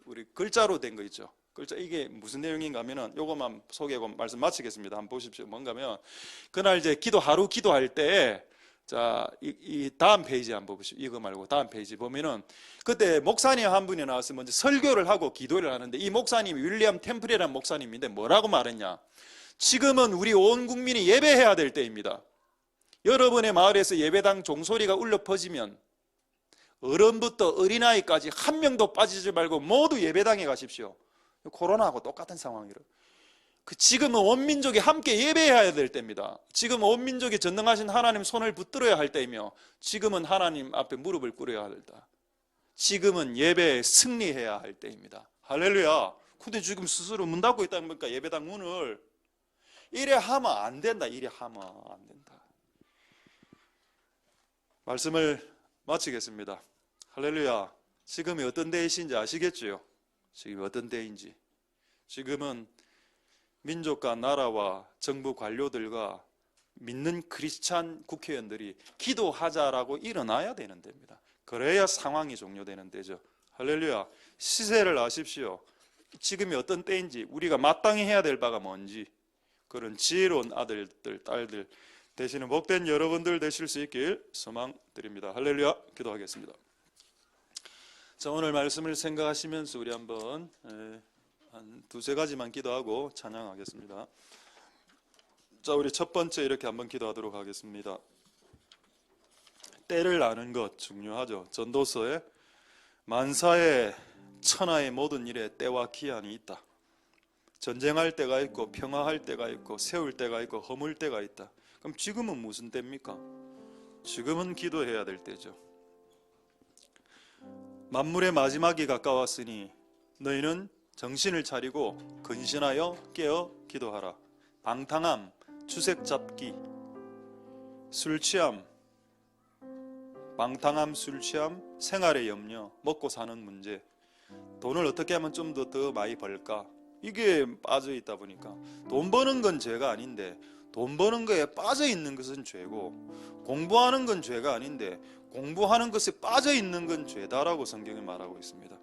우리 글자로 된 거 있죠. 글자, 이게 무슨 내용인가 하면은 요것만 소개하고 말씀 마치겠습니다. 한번 보십시오. 뭔가 하면 그날 이제 하루 기도할 때, 자, 이 다음 페이지 한번 보십시오. 이거 말고 다음 페이지 보면은 그때 목사님 한 분이 나와서 먼저 설교를 하고 기도를 하는데, 이 목사님이 윌리엄 템플이라는 목사님인데 뭐라고 말했냐? 지금은 우리 온 국민이 예배해야 될 때입니다. 여러분의 마을에서 예배당 종소리가 울려 퍼지면 어른부터 어린아이까지 한 명도 빠지지 말고 모두 예배당에 가십시오. 코로나하고 똑같은 상황이라. 지금은 온 민족이 함께 예배해야 될 때입니다. 지금 온 민족이 전능하신 하나님 손을 붙들어야 할 때이며, 지금은 하나님 앞에 무릎을 꿇어야 할 때, 지금은 예배에 승리해야 할 때입니다. 할렐루야. 근데 지금 스스로 문 닫고 있다는 겁니까? 예배당 문을. 이래 하면 안 된다. 이래 하면 안 된다. 말씀을 마치겠습니다. 할렐루야. 지금이 어떤 때이신지 아시겠지요? 지금 어떤 때인지. 지금은 민족과 나라와 정부 관료들과 믿는 크리스찬 국회의원들이 기도하자라고 일어나야 되는 때입니다. 그래야 상황이 종료되는 때죠. 할렐루야. 시세를 아십시오. 지금이 어떤 때인지, 우리가 마땅히 해야 될 바가 뭔지, 그런 지혜로운 아들들, 딸들 되시는 복된 여러분들 되실 수 있길 소망드립니다. 할렐루야. 기도하겠습니다. 자, 오늘 말씀을 생각하시면서 우리 한번 한 두세 가지만 기도하고 찬양하겠습니다. 자, 우리 첫 번째 이렇게 한번 기도하도록 하겠습니다. 때를 아는 것 중요하죠. 전도서에 만사의 천하의 모든 일에 때와 기한이 있다. 전쟁할 때가 있고 평화할 때가 있고 세울 때가 있고 허물 때가 있다. 그럼 지금은 무슨 때입니까? 지금은 기도해야 될 때죠. 만물의 마지막이 가까웠으니 너희는 정신을 차리고 근신하여 깨어 기도하라. 방탕함, 주색 잡기, 술 취함, 방탕함, 술 취함, 생활의 염려, 먹고 사는 문제, 돈을 어떻게 하면 좀 더 많이 벌까, 이게 빠져 있다 보니까 돈 버는 건 죄가 아닌데 돈 버는 거에 빠져 있는 것은 죄고, 공부하는 건 죄가 아닌데 공부하는 것에 빠져 있는 건 죄다라고 성경이 말하고 있습니다.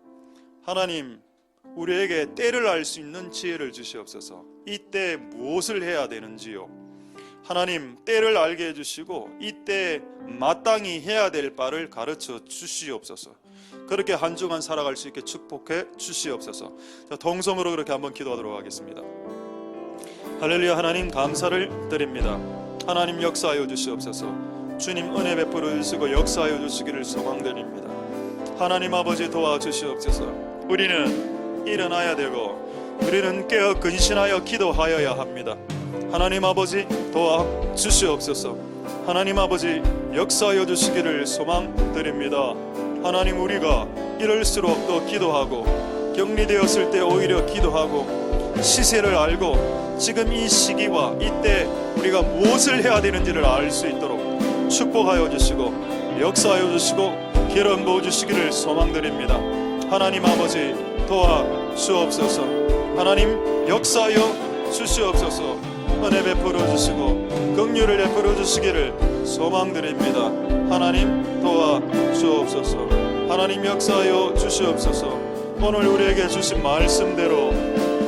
하나님, 우리에게 때를 알 수 있는 지혜를 주시옵소서. 이때 무엇을 해야 되는지요, 하나님 때를 알게 해주시고 이때 마땅히 해야 될 바를 가르쳐 주시옵소서. 그렇게 한 주간 살아갈 수 있게 축복해 주시옵소서. 자, 동성으로 그렇게 한번 기도하도록 하겠습니다. 할렐루야. 하나님 감사를 드립니다. 하나님 역사하여 주시옵소서. 주님 은혜 베풀어 주시고 역사하여 주시기를 소망드립니다. 하나님 아버지 도와주시옵소서. 우리는 일어나야 되고 우리는 깨어 근신하여 기도하여야 합니다. 하나님 아버지 도와주시옵소서. 하나님 아버지 역사하여 주시기를 소망드립니다. 하나님, 우리가 이럴수록 더 기도하고 격리되었을 때 오히려 기도하고 시세를 알고 지금 이 시기와 이때 우리가 무엇을 해야 되는지를 알 수 있도록 축복하여 주시고 역사하여 주시고 기름 부어 주시기를 소망드립니다. 하나님 아버지 도와주옵소서. 하나님 역사하여 주시옵소서. 은혜 베풀어 주시고 긍휼을 베풀어 주시기를 소망드립니다. 하나님 도와주옵소서. 하나님 역사하여 주시옵소서. 오늘 우리에게 주신 말씀대로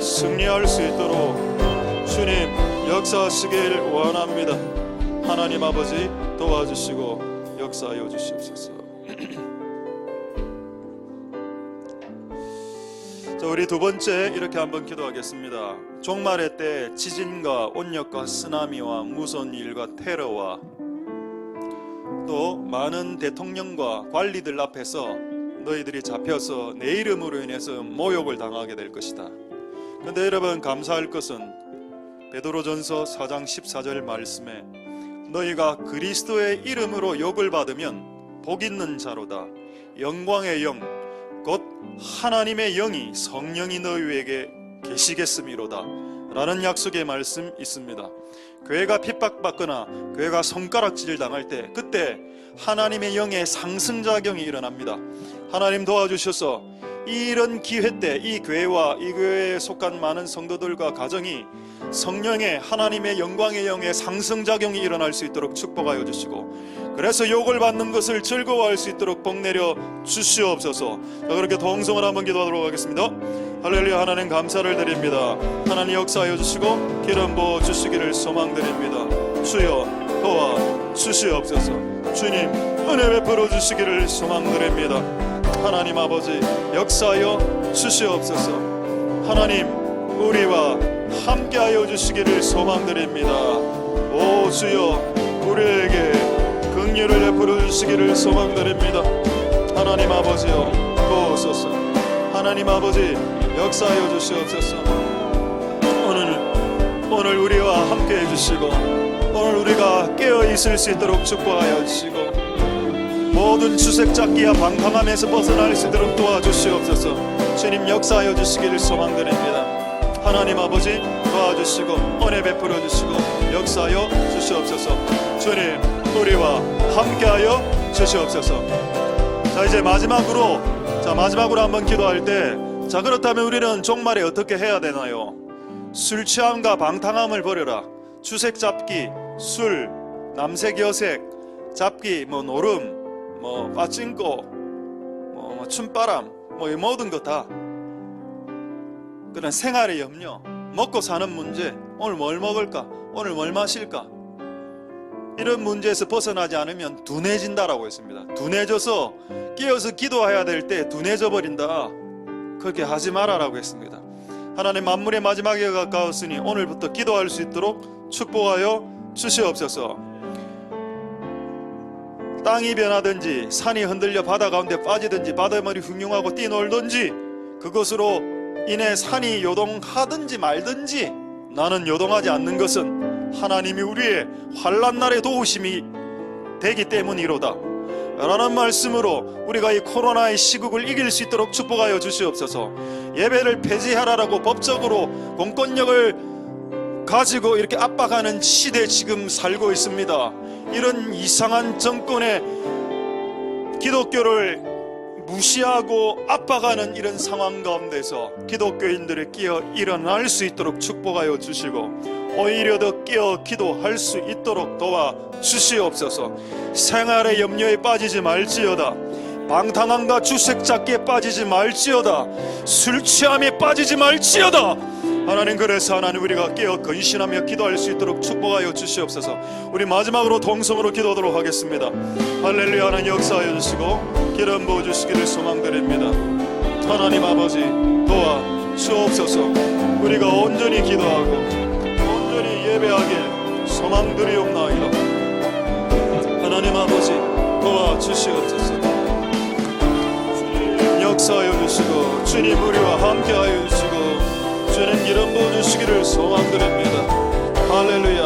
승리할 수 있도록 주님 역사하시길 원합니다. 하나님 아버지 도와주시고 역사하여 주시옵소서. 자, 우리 두 번째 이렇게 한번 기도하겠습니다. 종말의 때 지진과 온역과 쓰나미와 무서운 일과 테러와 또 많은 대통령과 관리들 앞에서 너희들이 잡혀서 내 이름으로 인해서 모욕을 당하게 될 것이다. 그런데 여러분, 감사할 것은 베드로전서 4장 14절 말씀에 너희가 그리스도의 이름으로 욕을 받으면 복 있는 자로다. 영광의 영 곧 하나님의 영이 성령이 너희에게 계시겠음이로다 라는 약속의 말씀 있습니다. 교회가 핍박받거나 교회가 손가락질 당할 때 그때 하나님의 영의 상승작용이 일어납니다. 하나님 도와주셔서 이런 기회 때 이 교회와 이 교회에 속한 많은 성도들과 가정이 성령의 하나님의 영광의 영의 상승작용이 일어날 수 있도록 축복하여 주시고, 그래서 욕을 받는 것을 즐거워할 수 있도록 복 내려 주시옵소서. 자, 그렇게 동성을 한번 기도하도록 하겠습니다. 할렐루야. 하나님 감사를 드립니다. 하나님 역사하여 주시고 기름 부어 주시기를 소망드립니다. 주여 도와 주시옵소서. 주님 은혜 베풀어 주시기를 소망드립니다. 하나님 아버지 역사하여 주시옵소서. 하나님 우리와 함께하여 주시기를 소망드립니다. 오 주여 우리에게 긍휼을 베풀어 주시기를 소망드립니다. 하나님 아버지여 도우소서. 하나님 아버지 역사하여 주시옵소서. 오늘 우리와 함께해 주시고 오늘 우리가 깨어 있을 수 있도록 축복하여 주시고 모든 주색잡기와 방탕함에서 벗어날 수 있도록 도와주시옵소서. 주님 역사하여 주시기를 소망드립니다. 하나님 아버지 도와주시고 은혜 베풀어 주시고 역사하여 주시옵소서. 주님 우리와 함께하여 주시옵소서. 자, 이제 마지막으로 한번 기도할 때, 자 그렇다면 우리는 종말에 어떻게 해야 되나요? 술 취함과 방탕함을 버려라. 주색 잡기, 술, 남색 여색 잡기, 노름, 빠찡꼬, 춤바람, 이 모든 것 다. 그런 생활의 염려, 먹고 사는 문제, 오늘 뭘 먹을까, 오늘 뭘 마실까, 이런 문제에서 벗어나지 않으면 둔해진다라고 했습니다. 둔해져서 깨어서 기도해야 될 때 둔해져 버린다. 그렇게 하지 마라라고 했습니다. 하나님 만물의 마지막에 가까웠으니 오늘부터 기도할 수 있도록 축복하여 주시옵소서. 땅이 변하든지 산이 흔들려 바다 가운데 빠지든지 바닷물이 흉흉하고 뛰놀든지 그것으로 인해 산이 요동하든지 말든지 나는 요동하지 않는 것은 하나님이 우리의 환난 날의 도우심이 되기 때문이로다 라는 말씀으로 우리가 이 코로나의 시국을 이길 수 있도록 축복하여 주시옵소서. 예배를 폐지하라라고 법적으로 공권력을 가지고 이렇게 압박하는 시대에 지금 살고 있습니다. 이런 이상한 정권의 기독교를 무시하고 압박하는 이런 상황 가운데서 기독교인들이 깨어 일어날 수 있도록 축복하여 주시고 오히려 더 깨어 기도할 수 있도록 도와주시옵소서. 생활의 염려에 빠지지 말지어다. 방탕함과 주색잡기에 빠지지 말지어다. 술 취함에 빠지지 말지어다. 하나님, 그래서 하나님 우리가 깨어 근신하며 기도할 수 있도록 축복하여 주시옵소서. 우리 마지막으로 동성으로 기도하도록 하겠습니다. 할렐루야. 하나님 역사하여 주시고 기름 부어 주시기를 소망드립니다. 하나님 아버지 도와 주옵소서. 우리가 온전히 기도하고 온전히 예배하길 소망드리옵나이다. 하나님 주시옵소서. 주님 역사하여 주시고 주님 우리와 함께하여 주시고 주님 기름 부어 주시기를 소망드립니다. 할렐루야.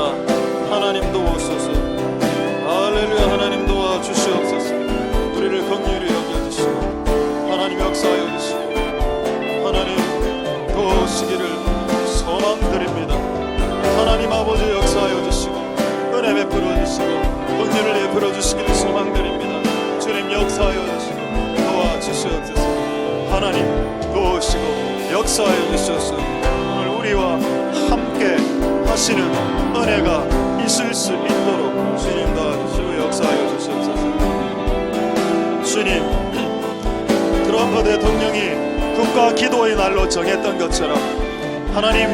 하나님 도우소서. 할렐루야. 하나님 도와 주시옵소서. 우리를 긍휼히 여겨주시고 하나님 역사하여 주시고 하나님 도우시기를 소망드립니다. 하나님 아버지 역사하여 주시고 은혜 베풀어 주시고 긍휼을 베풀어 주시기를 소망드립니다. 주님 역사하여 주시고 도와 주시옵소서. 하나님 도우시고 역사하여 주셔서 오늘 우리와 함께 하시는 은혜가 있을 수 있도록 주님 도와주시고 역사하여 주시옵소서. 주님, 트럼프 대통령이 국가 기도의 날로 정했던 것처럼 하나님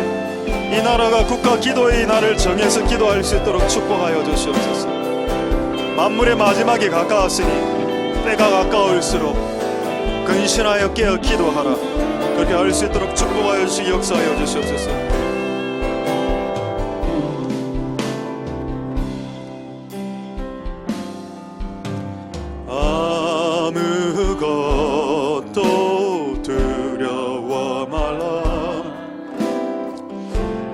이 나라가 국가 기도의 날을 정해서 기도할 수 있도록 축복하여 주시옵소서. 만물의 마지막이 가까웠으니 때가 가까울수록 근신하여 깨어 기도하라. 그렇게 할 수 있도록 축복하여 주시기 역사하여 주시옵소서. 아무것도 두려워 말라.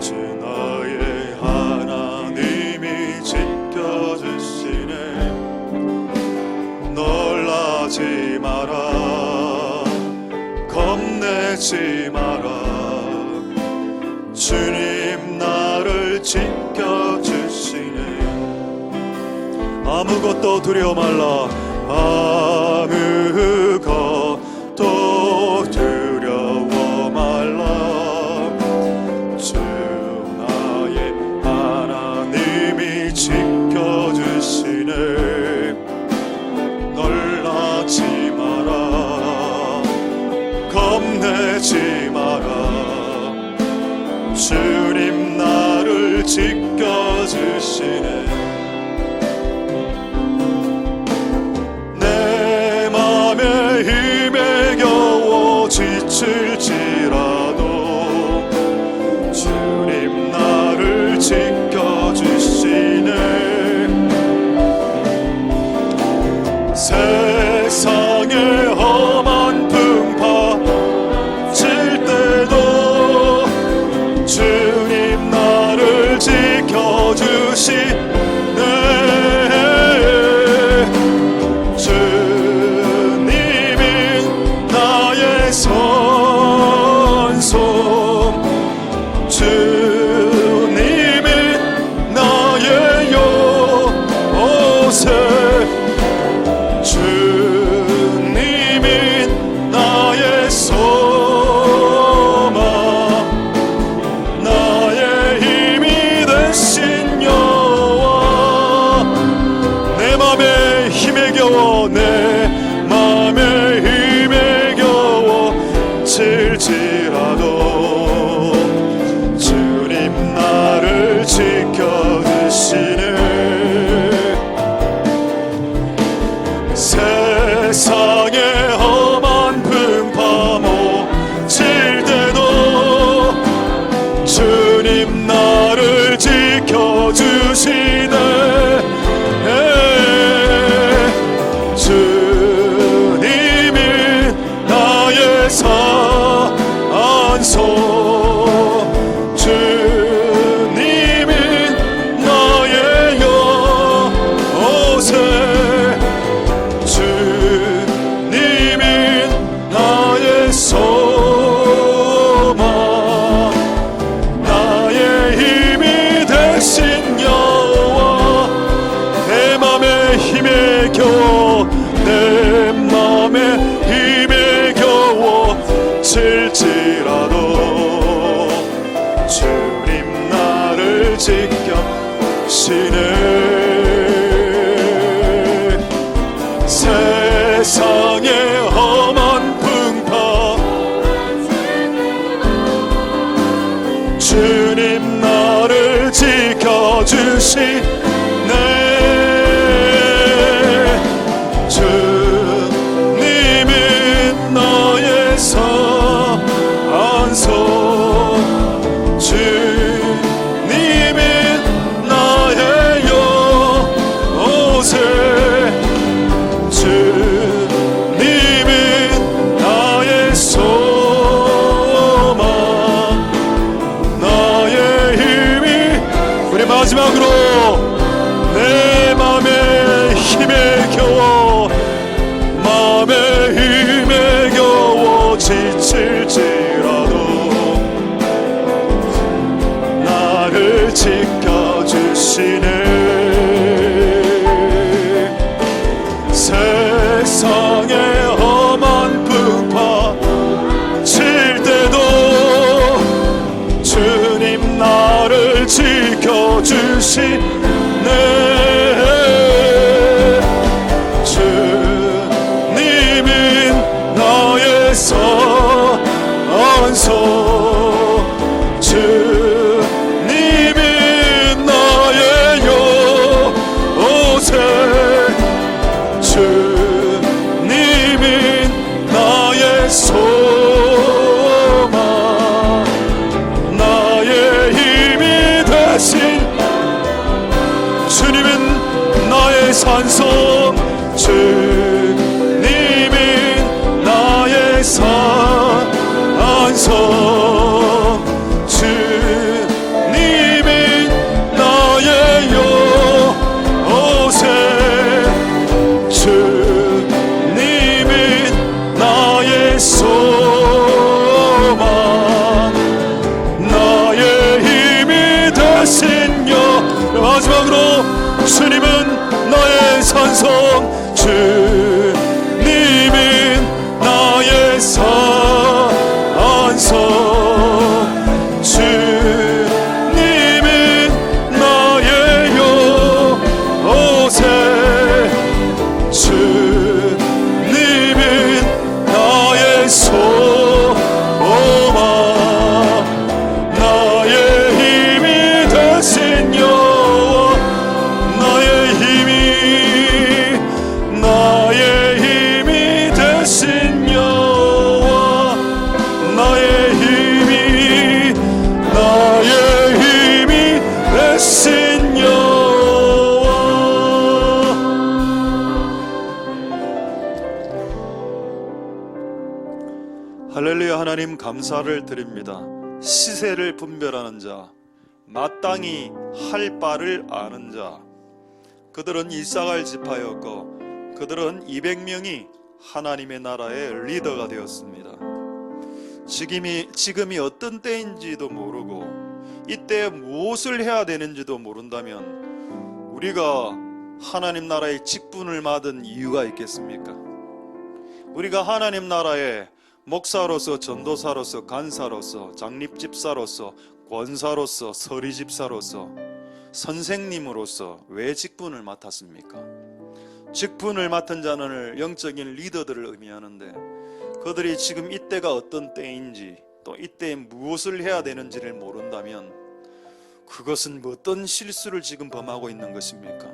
주 너의 하나님이 지켜주시네. 놀라지 마라. 겁내지 마라. 주님 나를 지켜주시네. 아무것도 두려워 말라. 아무것도 두려워 말라. 주 나의 하나님이 지켜주시네. 놀라지 마라. 겁내지 마라. 주님 나를 지켜주시네. 힘에 겨워 지칠지라도 주님 나를 지켜주시네. 세상의 험한 풍파 칠 때도 주님 나를 지켜주시네. 세상의 험한 풍파 모칠 때도 주님 나를 지켜주시네. 주님이 나의 산소. 주님이 나의 요새. 소망 나의 힘이 되신 여호와. 내 맘에 힘에 겨워 내 맘에 힘에 겨워 질지라도 주님 나를 지켜주시네. 세상의 험한 풍파 주님 나를 지켜주시네. 주님이 나의 산소. 주님이 나의 요새. 세상의 험한 풍파 칠 때도 주님 나를 지켜주시네. 주님은 나의 선소, 주님은 나의 요새, 주님은 나의 소망, 나의 힘이 되신 주님은 나의 산성, 주님은 나의 산성, 주님은 나의 요새, 주님은 나의 소망, 나의 힘이 되신 여. 마지막으로 주님은 나의 산성, 주님은 나의 산성, 주님은 나의 요새, 주님은 나의 소망, 나의 힘이 되신 여호와, 나의 힘이 되신 여호와, 나의 힘이 되신 여호와. 할렐루야. 하나님 감사를 드립니다. 시세를 분별하는 자, 마땅히 할 바를 아는 자, 그들은 이사갈 지파였고 그들은 200명이 하나님의 나라의 리더가 되었습니다. 지금이 어떤 때인지도 모르고 이때 무엇을 해야 되는지도 모른다면 우리가 하나님 나라의 직분을 맡은 이유가 있겠습니까? 우리가 하나님 나라의 목사로서, 전도사로서, 간사로서, 장립집사로서, 권사로서, 서리집사로서, 선생님으로서 왜 직분을 맡았습니까? 직분을 맡은 자는 영적인 리더들을 의미하는데 그들이 지금 이때가 어떤 때인지 또 이때에 무엇을 해야 되는지를 모른다면 그것은 어떤 실수를 지금 범하고 있는 것입니까?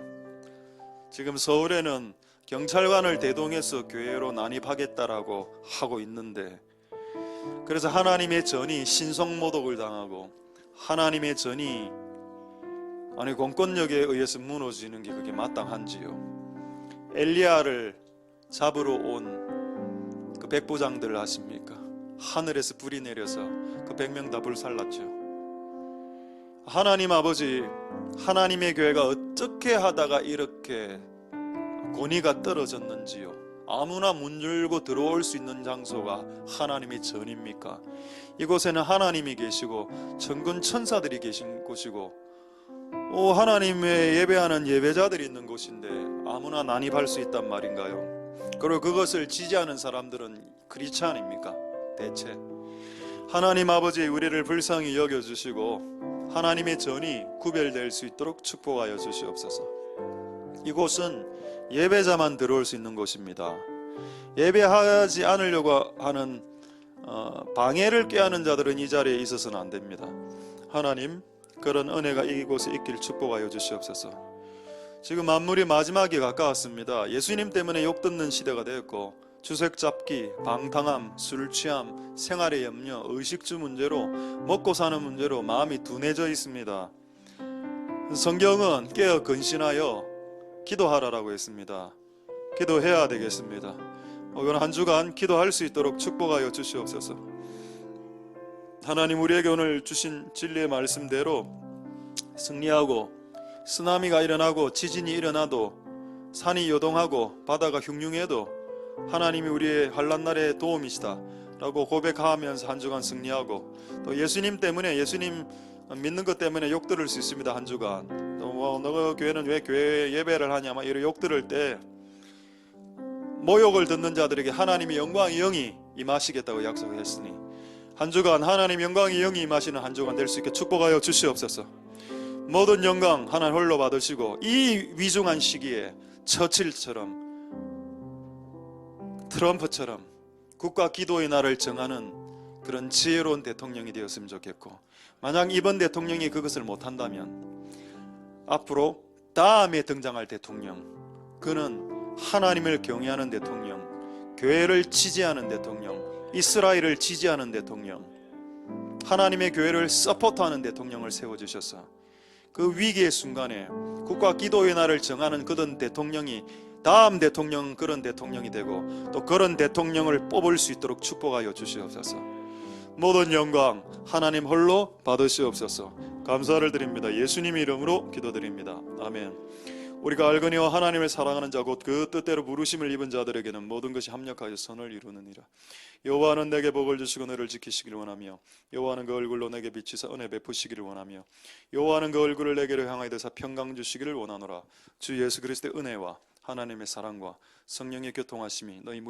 지금 서울에는 경찰관을 대동해서 교회로 난입하겠다라고 하고 있는데, 그래서 하나님의 전이 신성모독을 당하고 하나님의 전이 공권력에 의해서 무너지는 게 그게 마땅한지요? 엘리야를 잡으러 온 그 백부장들을 아십니까? 하늘에서 불이 내려서 그 100명 다 불살랐죠. 하나님 아버지, 하나님의 교회가 어떻게 하다가 이렇게 권위가 떨어졌는지요? 아무나 문 열고 들어올 수 있는 장소가 하나님의 전입니까? 이곳에는 하나님이 계시고 천군 천사들이 계신 곳이고 하나님의 예배하는 예배자들이 있는 곳인데 아무나 난입할 수 있단 말인가요? 그리고 그것을 지지하는 사람들은 크리스찬입니까? 대체 하나님 아버지, 우리를 불쌍히 여겨주시고 하나님의 전이 구별될 수 있도록 축복하여 주시옵소서. 이곳은 예배자만 들어올 수 있는 곳입니다. 예배하지 않으려고 하는 방해를 꾀하는 자들은 이 자리에 있어서는 안 됩니다. 하나님, 그런 은혜가 이곳에 있길 축복하여 주시옵소서. 지금 만물이 마지막에 가까웠습니다. 예수님 때문에 욕듣는 시대가 되었고 주색 잡기, 방탕함, 술 취함, 생활의 염려, 의식주 문제로, 먹고 사는 문제로 마음이 둔해져 있습니다. 성경은 깨어 근신하여 기도하라라고 했습니다. 기도해야 되겠습니다. 이번 한 주간 기도할 수 있도록 축복하여 주시옵소서. 하나님, 우리에게 오늘 주신 진리의 말씀대로 승리하고 쓰나미가 일어나고 지진이 일어나도 산이 요동하고 바다가 흉흉해도 하나님이 우리의 환난날의 도움이시다 라고 고백하면서 한 주간 승리하고, 또 예수님 때문에, 예수님 믿는 것 때문에 욕 들을 수 있습니다. 한 주간 또 너 교회는 왜 교회 예배를 하냐 막 이런 욕 들을 때 모욕을 듣는 자들에게 하나님의 영광의 영이 임하시겠다고 약속했으니 한 주간 하나님의 영광의 영이 임하시는 한 주간 될 수 있게 축복하여 주시옵소서. 모든 영광 하나님 홀로 받으시고 이 위중한 시기에 처칠처럼 트럼프처럼 국가 기도의 날을 정하는 그런 지혜로운 대통령이 되었으면 좋겠고, 만약 이번 대통령이 그것을 못한다면 앞으로 다음에 등장할 대통령, 그는 하나님을 경외하는 대통령, 교회를 지지하는 대통령, 이스라엘을 지지하는 대통령, 하나님의 교회를 서포트하는 대통령을 세워주셔서 그 위기의 순간에 국가 기도의 날을 정하는 그런 대통령이 다음 대통령 그런 대통령이 되고 또 그런 대통령을 뽑을 수 있도록 축복하여 주시옵소서. 모든 영광 하나님 홀로 받으시옵소서. 감사를 드립니다. 예수님의 이름으로 기도드립니다. 아멘. 우리가 알거니와 하나님을 사랑하는 자 곧 그 뜻대로 부르심을 입은 자들에게는 모든 것이 합력하여 선을 이루느니라. 여호와는 내게 복을 주시고 너를 지키시기를 원하며 여호와는 그 얼굴로 내게 비치사 은혜 베푸시기를 원하며 여호와는 그 얼굴을 내게로 향하여 대사 평강 주시기를 원하노라. 주 예수 그리스도의 은혜와 하나님의 사랑과 성령의 교통하심이 너희